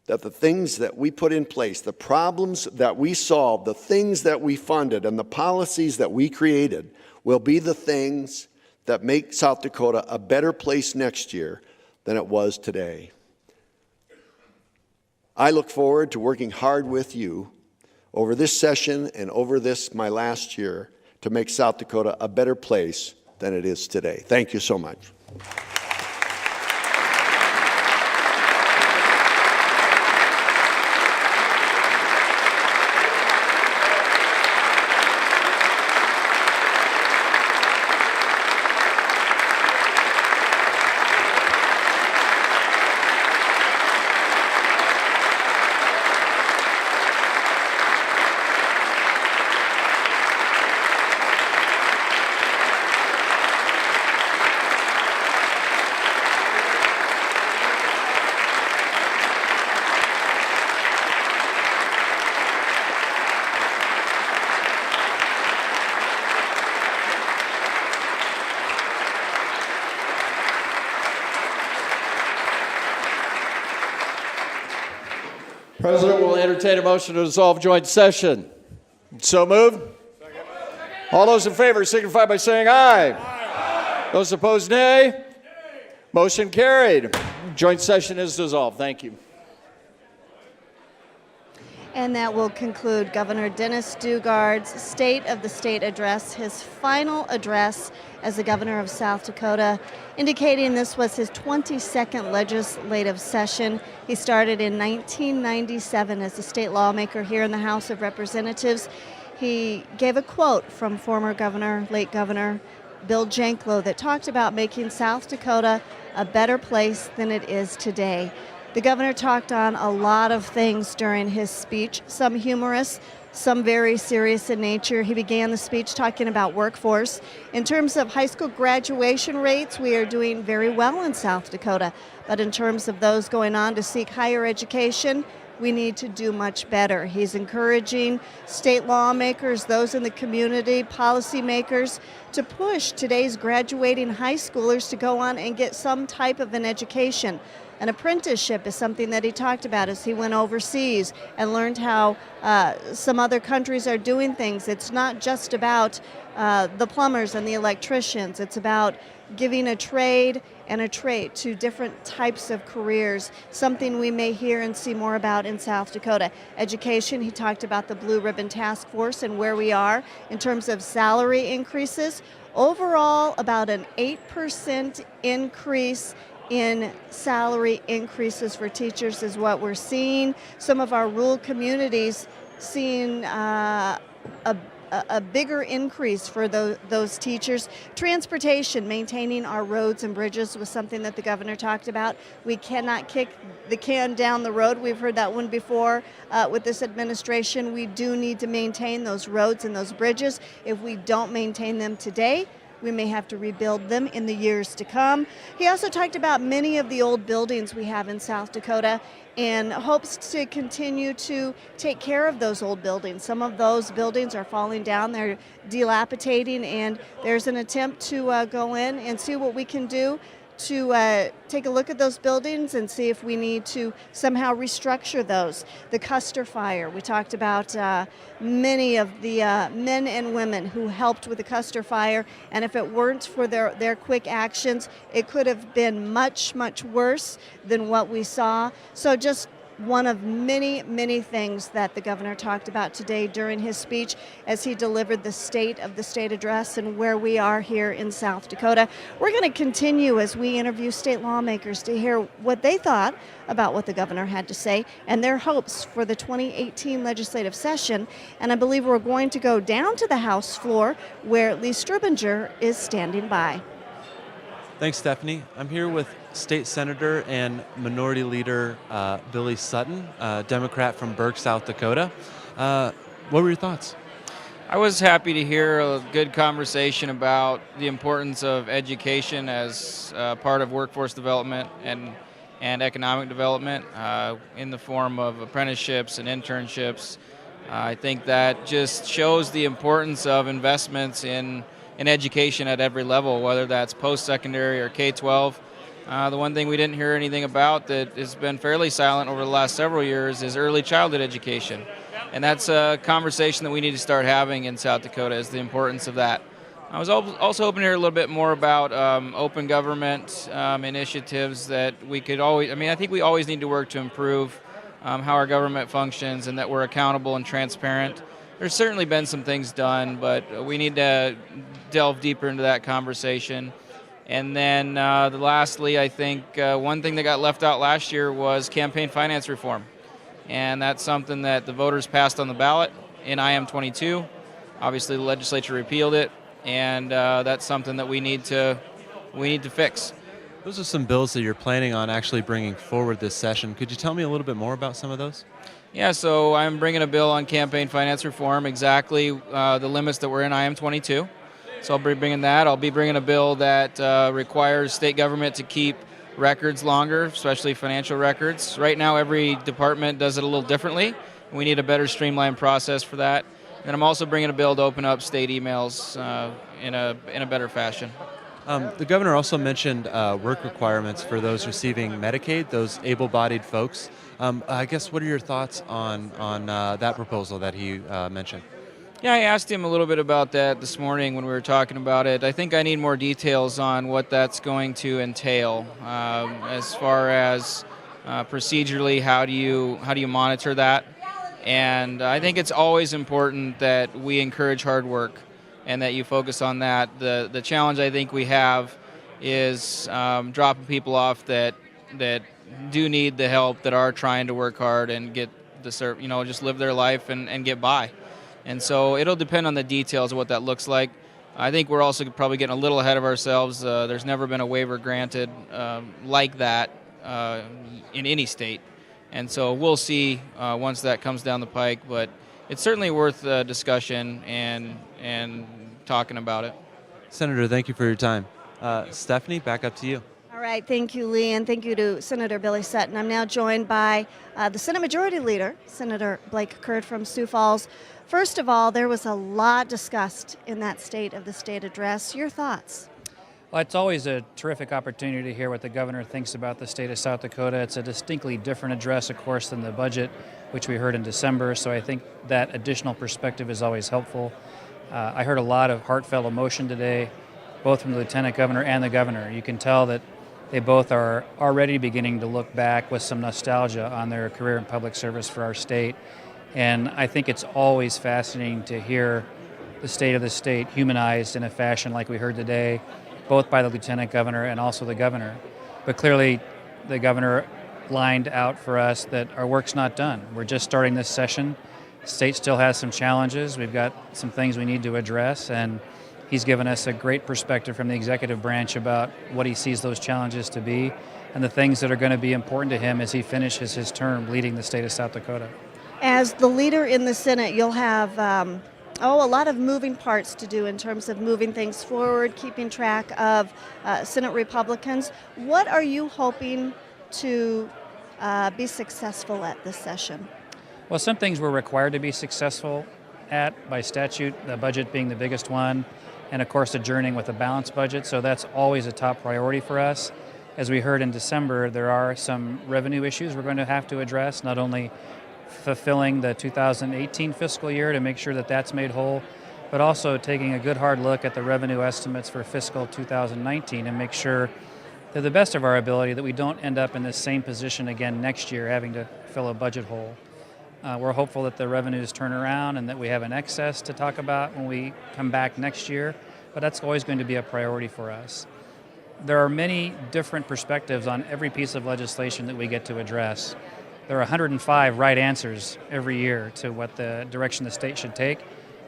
that the things that we put in place, the problems that we solved, the things that we funded, and the policies that we created will be the things that make South Dakota a better place next year than it was today. I look forward to working hard with you over this session and over this, my last year, to make South Dakota a better place than it is today. Thank you so much. President will entertain a motion to dissolve joint session. So moved. All those in favor signify by saying aye. Aye. Those opposed, nay. Nay. Motion carried. Joint session is dissolved. Thank you. And that will conclude Governor Dennis Daugaard's State of the State address, his final address as the governor of South Dakota, indicating this was his 22nd legislative session. He started in 1997 as a state lawmaker here in the House of Representatives. He gave a quote from former governor, late Governor Bill Janklow, that talked about making South Dakota a better place than it is today. The governor talked on a lot of things during his speech, some humorous, some very serious in nature. He began the speech talking about workforce. In terms of high school graduation rates, we are doing very well in South Dakota. But in terms of those going on to seek higher education, we need to do much better. He's encouraging state lawmakers, those in the community, policymakers, to push today's graduating high schoolers to go on and get some type of an education. An apprenticeship is something that he talked about as he went overseas and learned how some other countries are doing things. It's not just about the plumbers and the electricians. It's about giving a trade and a trade to different types of careers, something we may hear and see more about in South Dakota. Education, he talked about the Blue Ribbon Task Force and where we are in terms of salary increases. Overall, about an 8% increase in salary increases for teachers is what we're seeing. Some of our rural communities seeing a bigger increase for those teachers. Transportation, maintaining our roads and bridges was something that the governor talked about. We cannot kick the can down the road. We've heard that one before with this administration. We do need to maintain those roads and those bridges. If we don't maintain them today, We may have to rebuild them in the years to come. He also talked about many of the old buildings we have in South Dakota and hopes to continue to take care of those old buildings. Some of those buildings are falling down, they're dilapidating, and there's an attempt to go in and see what we can do to take a look at those buildings and see if we need to somehow restructure those. The Custer Fire, we talked about many of the men and women who helped with the Custer Fire, and if it weren't for their quick actions, it could have been much, much worse than what we saw. So just one of many, many things that the governor talked about today during his speech as he delivered the State of the State address and where we are here in South Dakota. We're going to continue as we interview state lawmakers to hear what they thought about what the governor had to say and their hopes for the 2018 legislative session. And I believe we're going to go down to the House floor where Lee Strubinger is standing by. Thanks, Stephanie. I'm here with State Senator and Minority Leader Billy Sutton, Democrat from Burke, South Dakota. What were your thoughts? I was happy to hear a good conversation about the importance of education as part of workforce development and economic development in the form of apprenticeships and internships. I think that just shows the importance of investments in education at every level, whether that's post-secondary or K-12. The one thing we didn't hear anything about that has been fairly silent over the last several years is early childhood education. And that's a conversation that we need to start having in South Dakota, is the importance of that. I was also hoping to hear a little bit more about open government initiatives that we could always, I think we always need to work to improve how our government functions and that we're accountable and transparent. There's certainly been some things done, but we need to delve deeper into that conversation. And then lastly, I think one thing that got left out last year was campaign finance reform. And that's something that the voters passed on the ballot in IM-22. Obviously, the legislature repealed it, and that's something that we need to fix. Those are some bills that you're planning on actually bringing forward this session. Could you tell me a little bit more about some of those? Yeah, so I'm bringing a bill on campaign finance reform, exactly the limits that were in IM-22. So I'll be bringing that. I'll be bringing a bill that requires state government to keep records longer, especially financial records. Right now, every department does it a little differently. We need a better streamlined process for that. And I'm also bringing a bill to open up state emails in a better fashion. The governor also mentioned work requirements for those receiving Medicaid, those able-bodied folks. I guess, what are your thoughts on that proposal that he mentioned? Yeah, I asked him a little bit about that this morning when we were talking about it. I think I need more details on what that's going to entail as far as procedurally, how do you monitor that? And I think it's always important that we encourage hard work and that you focus on that. The challenge I think we have is dropping people off that do need the help, that are trying to work hard and get just live their life and get by. And so it'll depend on the details of what that looks like. I think we're also probably getting a little ahead of ourselves. There's never been a waiver granted like that in any state. And so we'll see once that comes down the pike, but it's certainly worth discussion and talking about it. Senator, thank you for your time. Stephanie, back up to you. All right, thank you, Lee, and thank you to Senator Billy Sutton. I'm now joined by the Senate Majority Leader, Senator Blake Curd from Sioux Falls. First of all, there was a lot discussed in that State of the State address. Your thoughts? Well, it's always a terrific opportunity to hear what the governor thinks about the state of South Dakota. It's a distinctly different address, of course, than the budget, which we heard in December, so I think that additional perspective is always helpful. I heard a lot of heartfelt emotion today, both from the lieutenant governor and the governor. You can tell that they both are already beginning to look back with some nostalgia on their career in public service for our state. And I think it's always fascinating to hear the state of the state humanized in a fashion like we heard today, both by the lieutenant governor and also the governor. But clearly, the governor lined out for us that our work's not done. We're just starting this session. The state still has some challenges. We've got some things we need to address, and he's given us a great perspective from the executive branch about what he sees those challenges to be and the things that are going to be important to him as he finishes his term leading the state of South Dakota. As the leader in the Senate, you'll have a lot of moving parts to do in terms of moving things forward, keeping track of Senate Republicans. What are you hoping to be successful at this session? Well, some things we're required to be successful at by statute, the budget being the biggest one, and of course adjourning with a balanced budget, so that's always a top priority for us. As we heard in December, there are some revenue issues we're going to have to address, not only fulfilling the 2018 fiscal year to make sure that that's made whole, but also taking a good hard look at the revenue estimates for fiscal 2019 and make sure to the best of our ability that we don't end up in the same position again next year having to fill a budget hole. We're hopeful that the revenues turn around and that we have an excess to talk about when we come back next year, but that's always going to be a priority for us. There are many different perspectives on every piece of legislation that we get to address. There are 105 right answers every year to what the direction the state should take,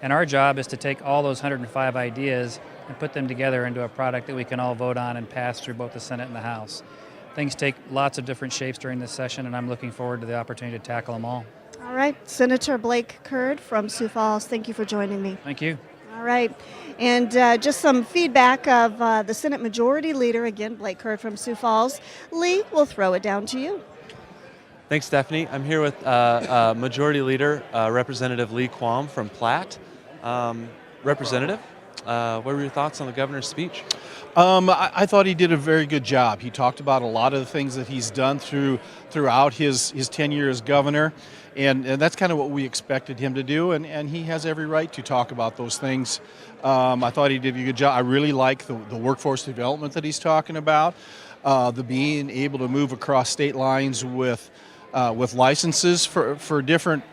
and our job is to take all those 105 ideas and put them together into a product that we can all vote on and pass through both the Senate and the House. Things take lots of different shapes during this session, and I'm looking forward to the opportunity to tackle them all. All right, Senator Blake Kurd from Sioux Falls, thank you for joining me. Thank you. All right, and just some feedback of the Senate Majority Leader, again, Blake Kurd from Sioux Falls. Lee, we'll throw it down to you. Thanks, Stephanie. I'm here with Majority Leader Representative Lee Quam from Platte. Representative, what were your thoughts on the governor's speech? I thought he did a very good job. He talked about a lot of the things that he's done throughout his tenure as governor, and that's kind of what we expected him to do, and he has every right to talk about those things. I thought he did a good job. I really like the workforce development that he's talking about, the being able to move across state lines with licenses for different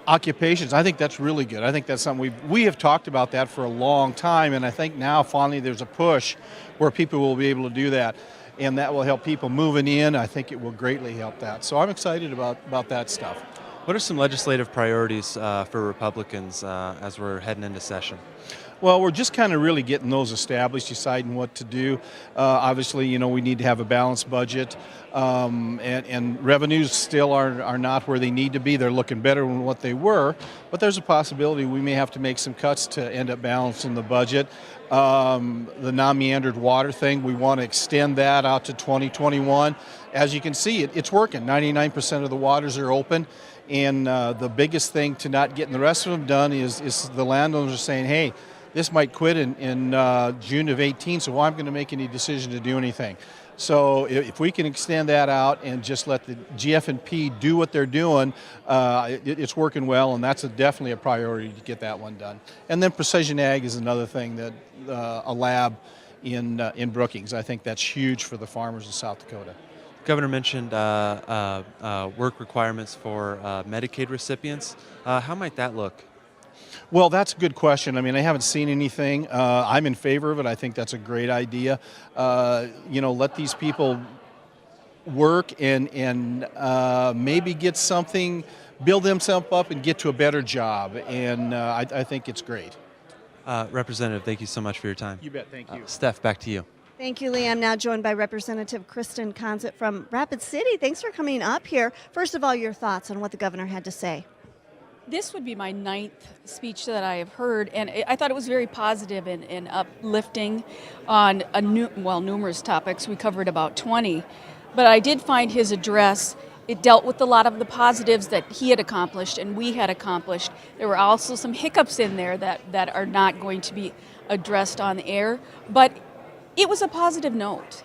occupations. I think that's really good. I think that's something we have talked about that for a long time, and I think now finally there's a push where people will be able to do that, and that will help people moving in. I think it will greatly help that. So I'm excited about that stuff. What are some legislative priorities for Republicans as we're heading into session? Well, we're just kind of really getting those established, deciding what to do. Obviously, we need to have a balanced budget, and revenues still are not where they need to be. They're looking better than what they were, but there's a possibility we may have to make some cuts to end up balancing the budget. The non-meandered water thing, we want to extend that out to 2021. As you can see, it's working. 99% of the waters are open. And the biggest thing to not getting the rest of them done is the landowners are saying, hey, this might quit in June of 18, so I'm going to make any decision to do anything. So if we can extend that out and just let the GF&P do what they're doing, it's working well, and that's definitely a priority to get that one done. And then precision ag is another thing that a lab in Brookings. I think that's huge for the farmers of South Dakota. Governor mentioned work requirements for Medicaid recipients. How might that look? Well, that's a good question. I mean, I haven't seen anything. I'm in favor of it. I think that's a great idea. Let these people work and maybe get something, build themselves up and get to a better job. And I think it's great. Representative, thank you so much for your time. You bet. Thank you. Steph, back to you. Thank you, Lee. I'm now joined by Representative Kristen Conzett from Rapid City. Thanks for coming up here. First of all, your thoughts on what the governor had to say. This would be my 9th speech that I have heard, and I thought it was very positive and uplifting on numerous topics. We covered about 20, but I did find his address, it dealt with a lot of the positives that he had accomplished and we had accomplished. There were also some hiccups in there that are not going to be addressed on the air, but it was a positive note.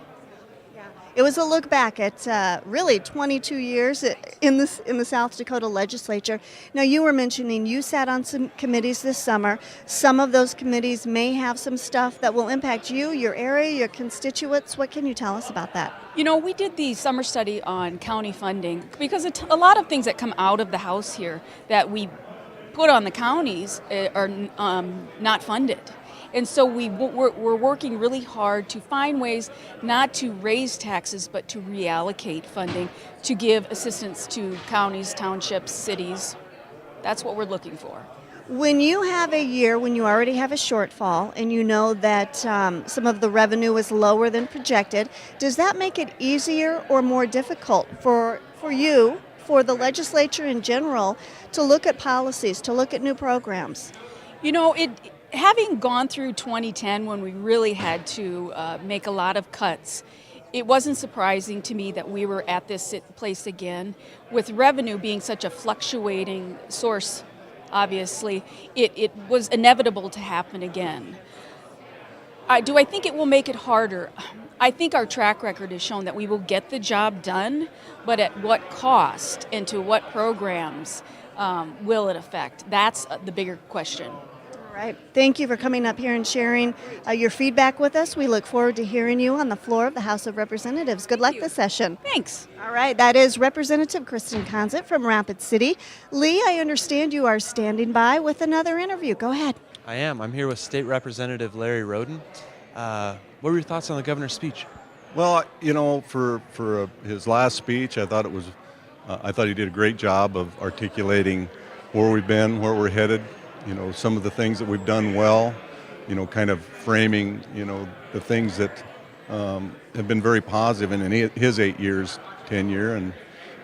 It was a look back at really 22 years in the South Dakota legislature. Now, you were mentioning you sat on some committees this summer. Some of those committees may have some stuff that will impact you, your area, your constituents. What can you tell us about that? We did the summer study on county funding because a lot of things that come out of the House here that we put on the counties are not funded. And so we're working really hard to find ways not to raise taxes, but to reallocate funding to give assistance to counties, townships, cities. That's what we're looking for. When you have a year when you already have a shortfall and you know that some of the revenue is lower than projected, does that make it easier or more difficult for you, for the legislature in general to look at policies, to look at new programs? You know, having gone through 2010 when we really had to make a lot of cuts, it wasn't surprising to me that we were at this place again. With revenue being such a fluctuating source, obviously, it was inevitable to happen again. Do I think it will make it harder? I think our track record has shown that we will get the job done, but at what cost and to what programs will it affect? That's the bigger question. All right. Thank you for coming up here and sharing your feedback with us. We look forward to hearing you on the floor of the House of Representatives. Good luck this session. Thanks. All right. That is Representative Kristen Consett from Rapid City. Lee, I understand you are standing by with another interview. Go ahead. I am. I'm here with State Representative Larry Roden. What were your thoughts on the governor's speech? Well, you know, for his last speech, I thought he did a great job of articulating where we've been, where we're headed. You know, some of the things that we've done well. You know, kind of framing, you know, the things that have been very positive in his 8 years tenure, and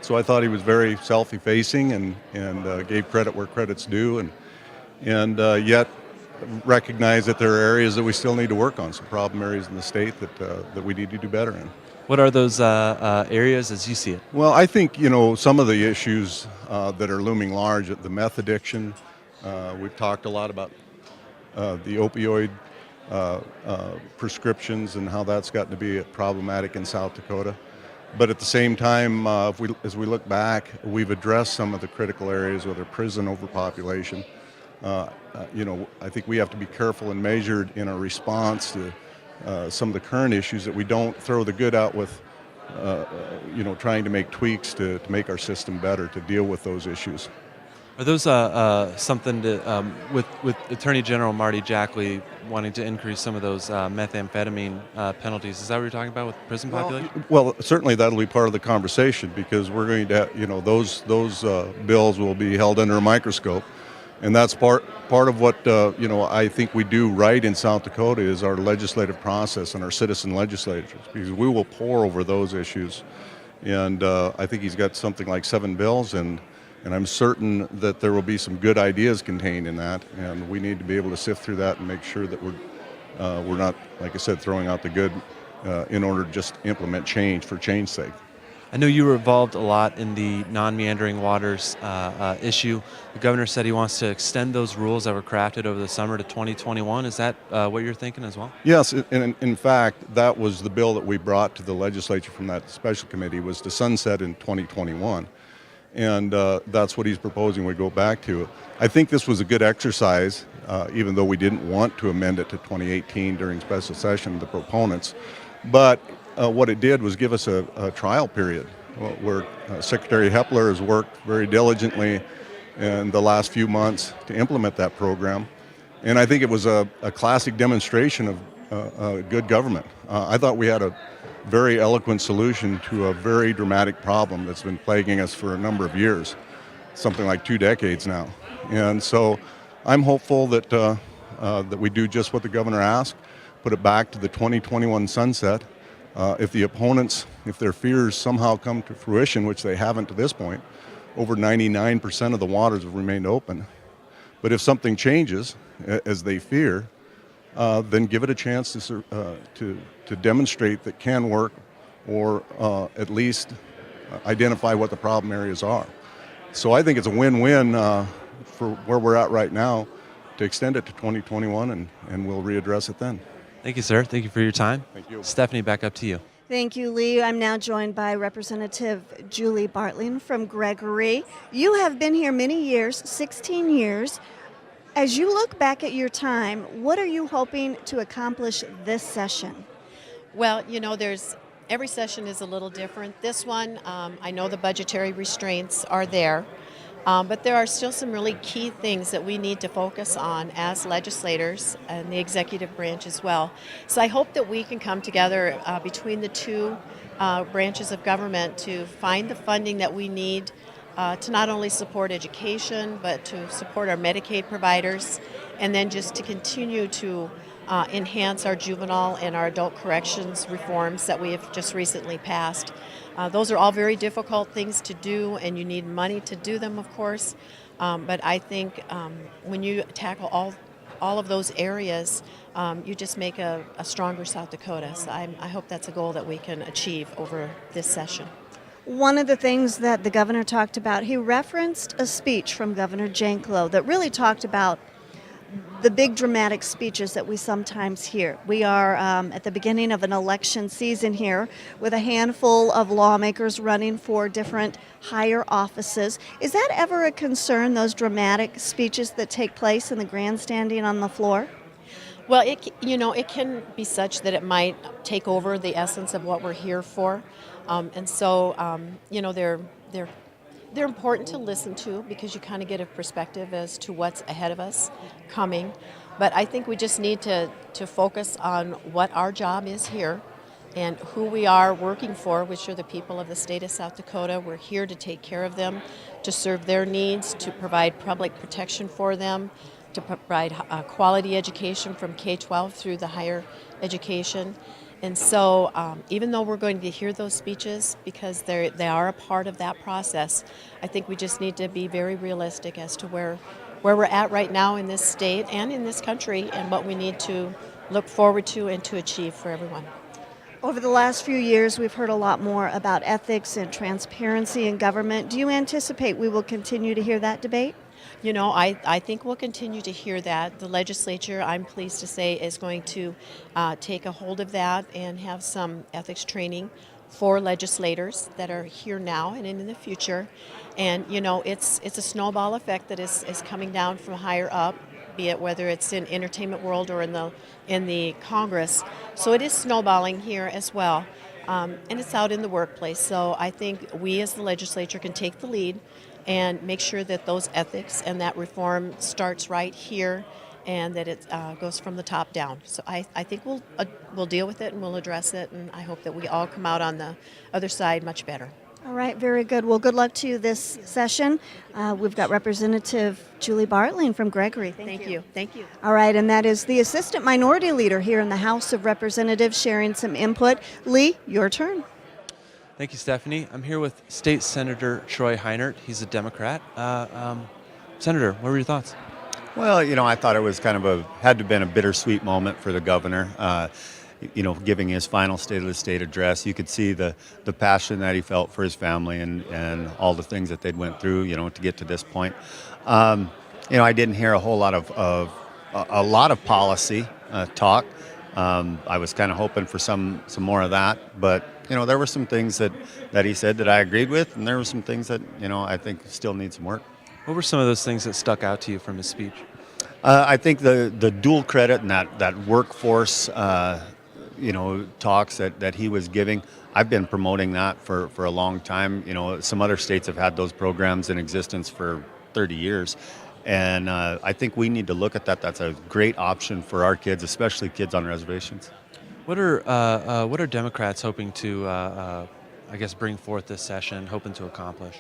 so I thought he was very self-effacing and gave credit where credit's due, and yet recognize that there are areas that we still need to work on, some problem areas in the state that we need to do better in. What are those areas as you see it? Well, I think, you know, some of the issues that are looming large, the meth addiction. We've talked a lot about the opioid prescriptions and how that's gotten to be problematic in South Dakota. But at the same time, as we look back, we've addressed some of the critical areas, whether prison overpopulation. You know, I think we have to be careful and measured in our response to some of the current issues, that we don't throw the good out with, you know, trying to make tweaks to make our system better, to deal with those issues. Are those something to, with Attorney General Marty Jackley wanting to increase some of those methamphetamine penalties? Is that what you're talking about with prison population? Well, certainly that'll be part of the conversation, because we're going to, you know, those bills will be held under a microscope, and that's part of what you know, I think we do right in South Dakota is our legislative process and our citizen legislatures, because we will pore over those issues, and I think he's got something like 7 bills, and I'm certain that there will be some good ideas contained in that, and we need to be able to sift through that and make sure that we're not, like I said, throwing out the good in order to just implement change for change's sake. I know you were involved a lot in the non-meandering waters issue. The governor said he wants to extend those rules that were crafted over the summer to 2021. Is that what you're thinking as well? Yes, and in fact, that was the bill that we brought to the legislature from that special committee, was to sunset in 2021. And that's what he's proposing we go back to. I think this was a good exercise, even though we didn't want to amend it to 2018 during special session, the proponents. But what it did was give us a trial period where Secretary Hepler has worked very diligently in the last few months to implement that program. And I think it was a classic demonstration of good government. I thought we had a very eloquent solution to a very dramatic problem that's been plaguing us for a number of years, something like 2 decades now. And so I'm hopeful that that we do just what the governor asked, put it back to the 2021 sunset. If the opponents, if their fears somehow come to fruition, which they haven't to this point, over 99% of the waters have remained open. But if something changes, as they fear, then give it a chance to demonstrate that can work, or at least identify what the problem areas are. So I think it's a win-win for where we're at right now to extend it to 2021, and we'll readdress it then. Thank you, sir. Thank you for your time. Thank you. Stephanie, back up to you. Thank you, Lee. I'm now joined by Representative Julie Bartling from Gregory. You have been here many years, 16 years. As you look back at your time, what are you hoping to accomplish this session? Well, you know, every session is a little different. This one, I know the budgetary restraints are there, but there are still some really key things that we need to focus on as legislators and the executive branch as well. So I hope that we can come together between the two branches of government to find the funding that we need to not only support education, but to support our Medicaid providers, and then just to continue to enhance our juvenile and our adult corrections reforms that we have just recently passed. Those are all very difficult things to do, and you need money to do them, of course. But I think when you tackle all of those areas, you just make a stronger South Dakota. So I hope that's a goal that we can achieve over this session. One of the things that the governor talked about, he referenced a speech from Governor Janklow that really talked about the big dramatic speeches that we sometimes hear. We are at the beginning of an election season here with a handful of lawmakers running for different higher offices. Is that ever a concern, those dramatic speeches that take place in the grandstanding on the floor? Well, it can be such that it might take over the essence of what we're here for. They're important to listen to because you kind of get a perspective as to what's ahead of us coming. But I think we just need to focus on what our job is here and who we are working for, which are the people of the state of South Dakota. We're here to take care of them, to serve their needs, to provide public protection for them, to provide quality education from K-12 through the higher education. And so even though we're going to hear those speeches, because they are a part of that process, I think we just need to be very realistic as to where we're at right now in this state and in this country and what we need to look forward to and to achieve for everyone. Over the last few years, we've heard a lot more about ethics and transparency in government. Do you anticipate we will continue to hear that debate? You know, I think we'll continue to hear that. The legislature, I'm pleased to say, is going to take a hold of that and have some ethics training for legislators that are here now and in the future. And, you know, it's a snowball effect that is coming down from higher up, be it whether it's in entertainment world or in the Congress. So it is snowballing here as well. And it's out in the workplace. So I think we as the legislature can take the lead and make sure that those ethics and that reform starts right here and that it goes from the top down. So I think we'll deal with it and we'll address it, and I hope that we all come out on the other side much better. All right, very good. Well, good luck to you this session. We've got Representative Julie Bartling from Gregory. Thank you. Thank you. All right, and that is the Assistant Minority Leader here in the House of Representatives sharing some input. Lee, your turn. Thank you, Stephanie. I'm here with State Senator Troy Heinert. He's a Democrat. Senator, what were your thoughts? Well, you know, I thought it was kind of had to have been a bittersweet moment for the governor. You know, giving his final State of the State address, you could see the passion that he felt for his family and all the things that they'd went through, you know, to get to this point. You know, I didn't hear a whole lot of policy talk. I was kind of hoping for some more of that, but you know, there were some things that he said that I agreed with, and there were some things that, you know, I think still need some work. What were some of those things that stuck out to you from his speech? I think the dual credit and that workforce, you know, talks that he was giving. I've been promoting that for a long time. You know, some other states have had those programs in existence for 30 years. And I think we need to look at that. That's a great option for our kids, especially kids on reservations. What are Democrats hoping to, I guess, bring forth this session, hoping to accomplish?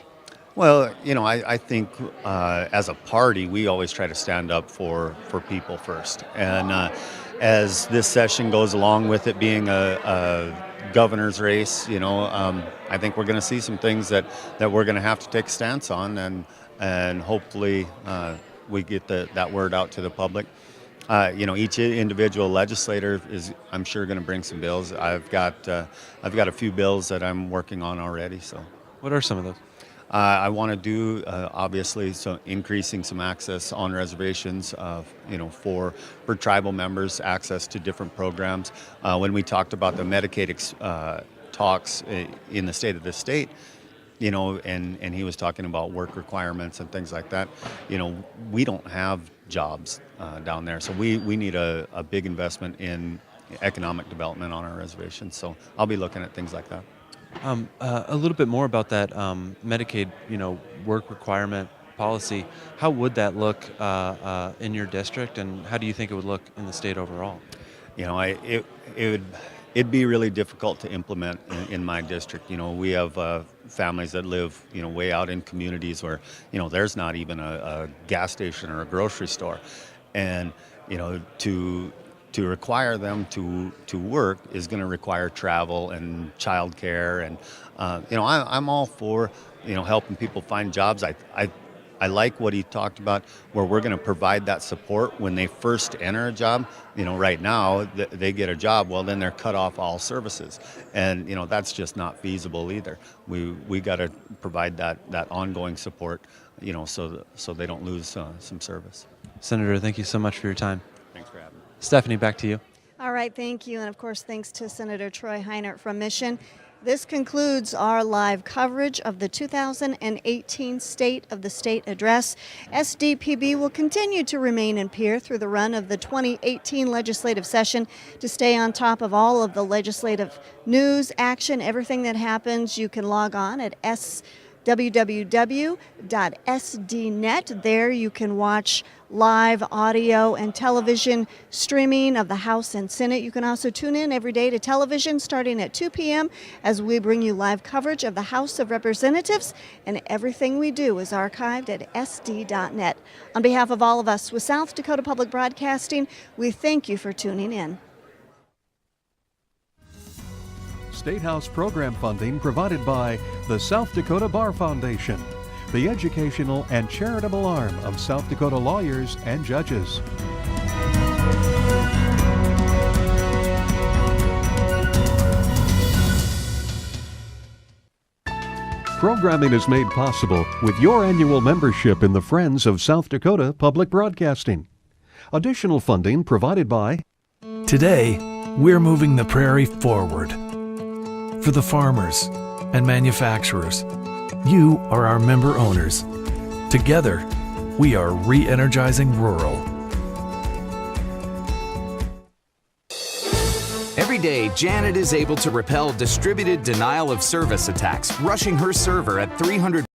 Well, you know, I think as a party, we always try to stand up for people first. And as this session goes along with it being a governor's race, you know, I think we're going to see some things that we're going to have to take a stance on, and hopefully we get that word out to the public. You know, each individual legislator is, I'm sure, going to bring some bills. I've got a few bills that I'm working on already. So, what are some of those? I want to do obviously increasing some access on reservations, you know, for tribal members, access to different programs. When we talked about the Medicaid talks in the state of the state, you know, and he was talking about work requirements and things like that. You know, we don't have jobs down there, so we need a big investment in economic development on our reservations. So I'll be looking at things like that. A little bit more about that Medicaid, you know, work requirement policy. How would that look in your district, and how do you think it would look in the state overall? You know, it'd be really difficult to implement in my district. You know, we have families that live, you know, way out in communities where, you know, there's not even a gas station or a grocery store, and you know, to to require them to work is going to require travel and childcare, and I'm all for helping people find jobs. I like what he talked about, where we're going to provide that support when they first enter a job. Right now they get a job, well, then they're cut off all services, and that's just not feasible either. We got to provide that ongoing support, so they don't lose some service. Senator, thank you so much for your time. Thanks for having me. Stephanie, back to you. All right, thank you. And of course, thanks to Senator Troy Heinert from Mission. This concludes our live coverage of the 2018 State of the State Address. SDPB will continue to remain in Pierre through the run of the 2018 legislative session. To stay on top of all of the legislative news, action, everything that happens, you can log on at www.sdnet. There you can watch live audio and television streaming of the House and Senate. You can also tune in every day to television starting at 2 p.m. as we bring you live coverage of the House of Representatives, and everything we do is archived at sd.net. On behalf of all of us with South Dakota Public Broadcasting, we thank you for tuning in. State House program funding provided by the South Dakota Bar Foundation, the educational and charitable arm of South Dakota lawyers and judges. Programming is made possible with your annual membership in the Friends of South Dakota Public Broadcasting. Additional funding provided by... Today, we're moving the prairie forward. For the farmers and manufacturers, you are our member owners. Together, we are re-energizing rural. Every day, Janet is able to repel distributed denial of service attacks, rushing her server at 300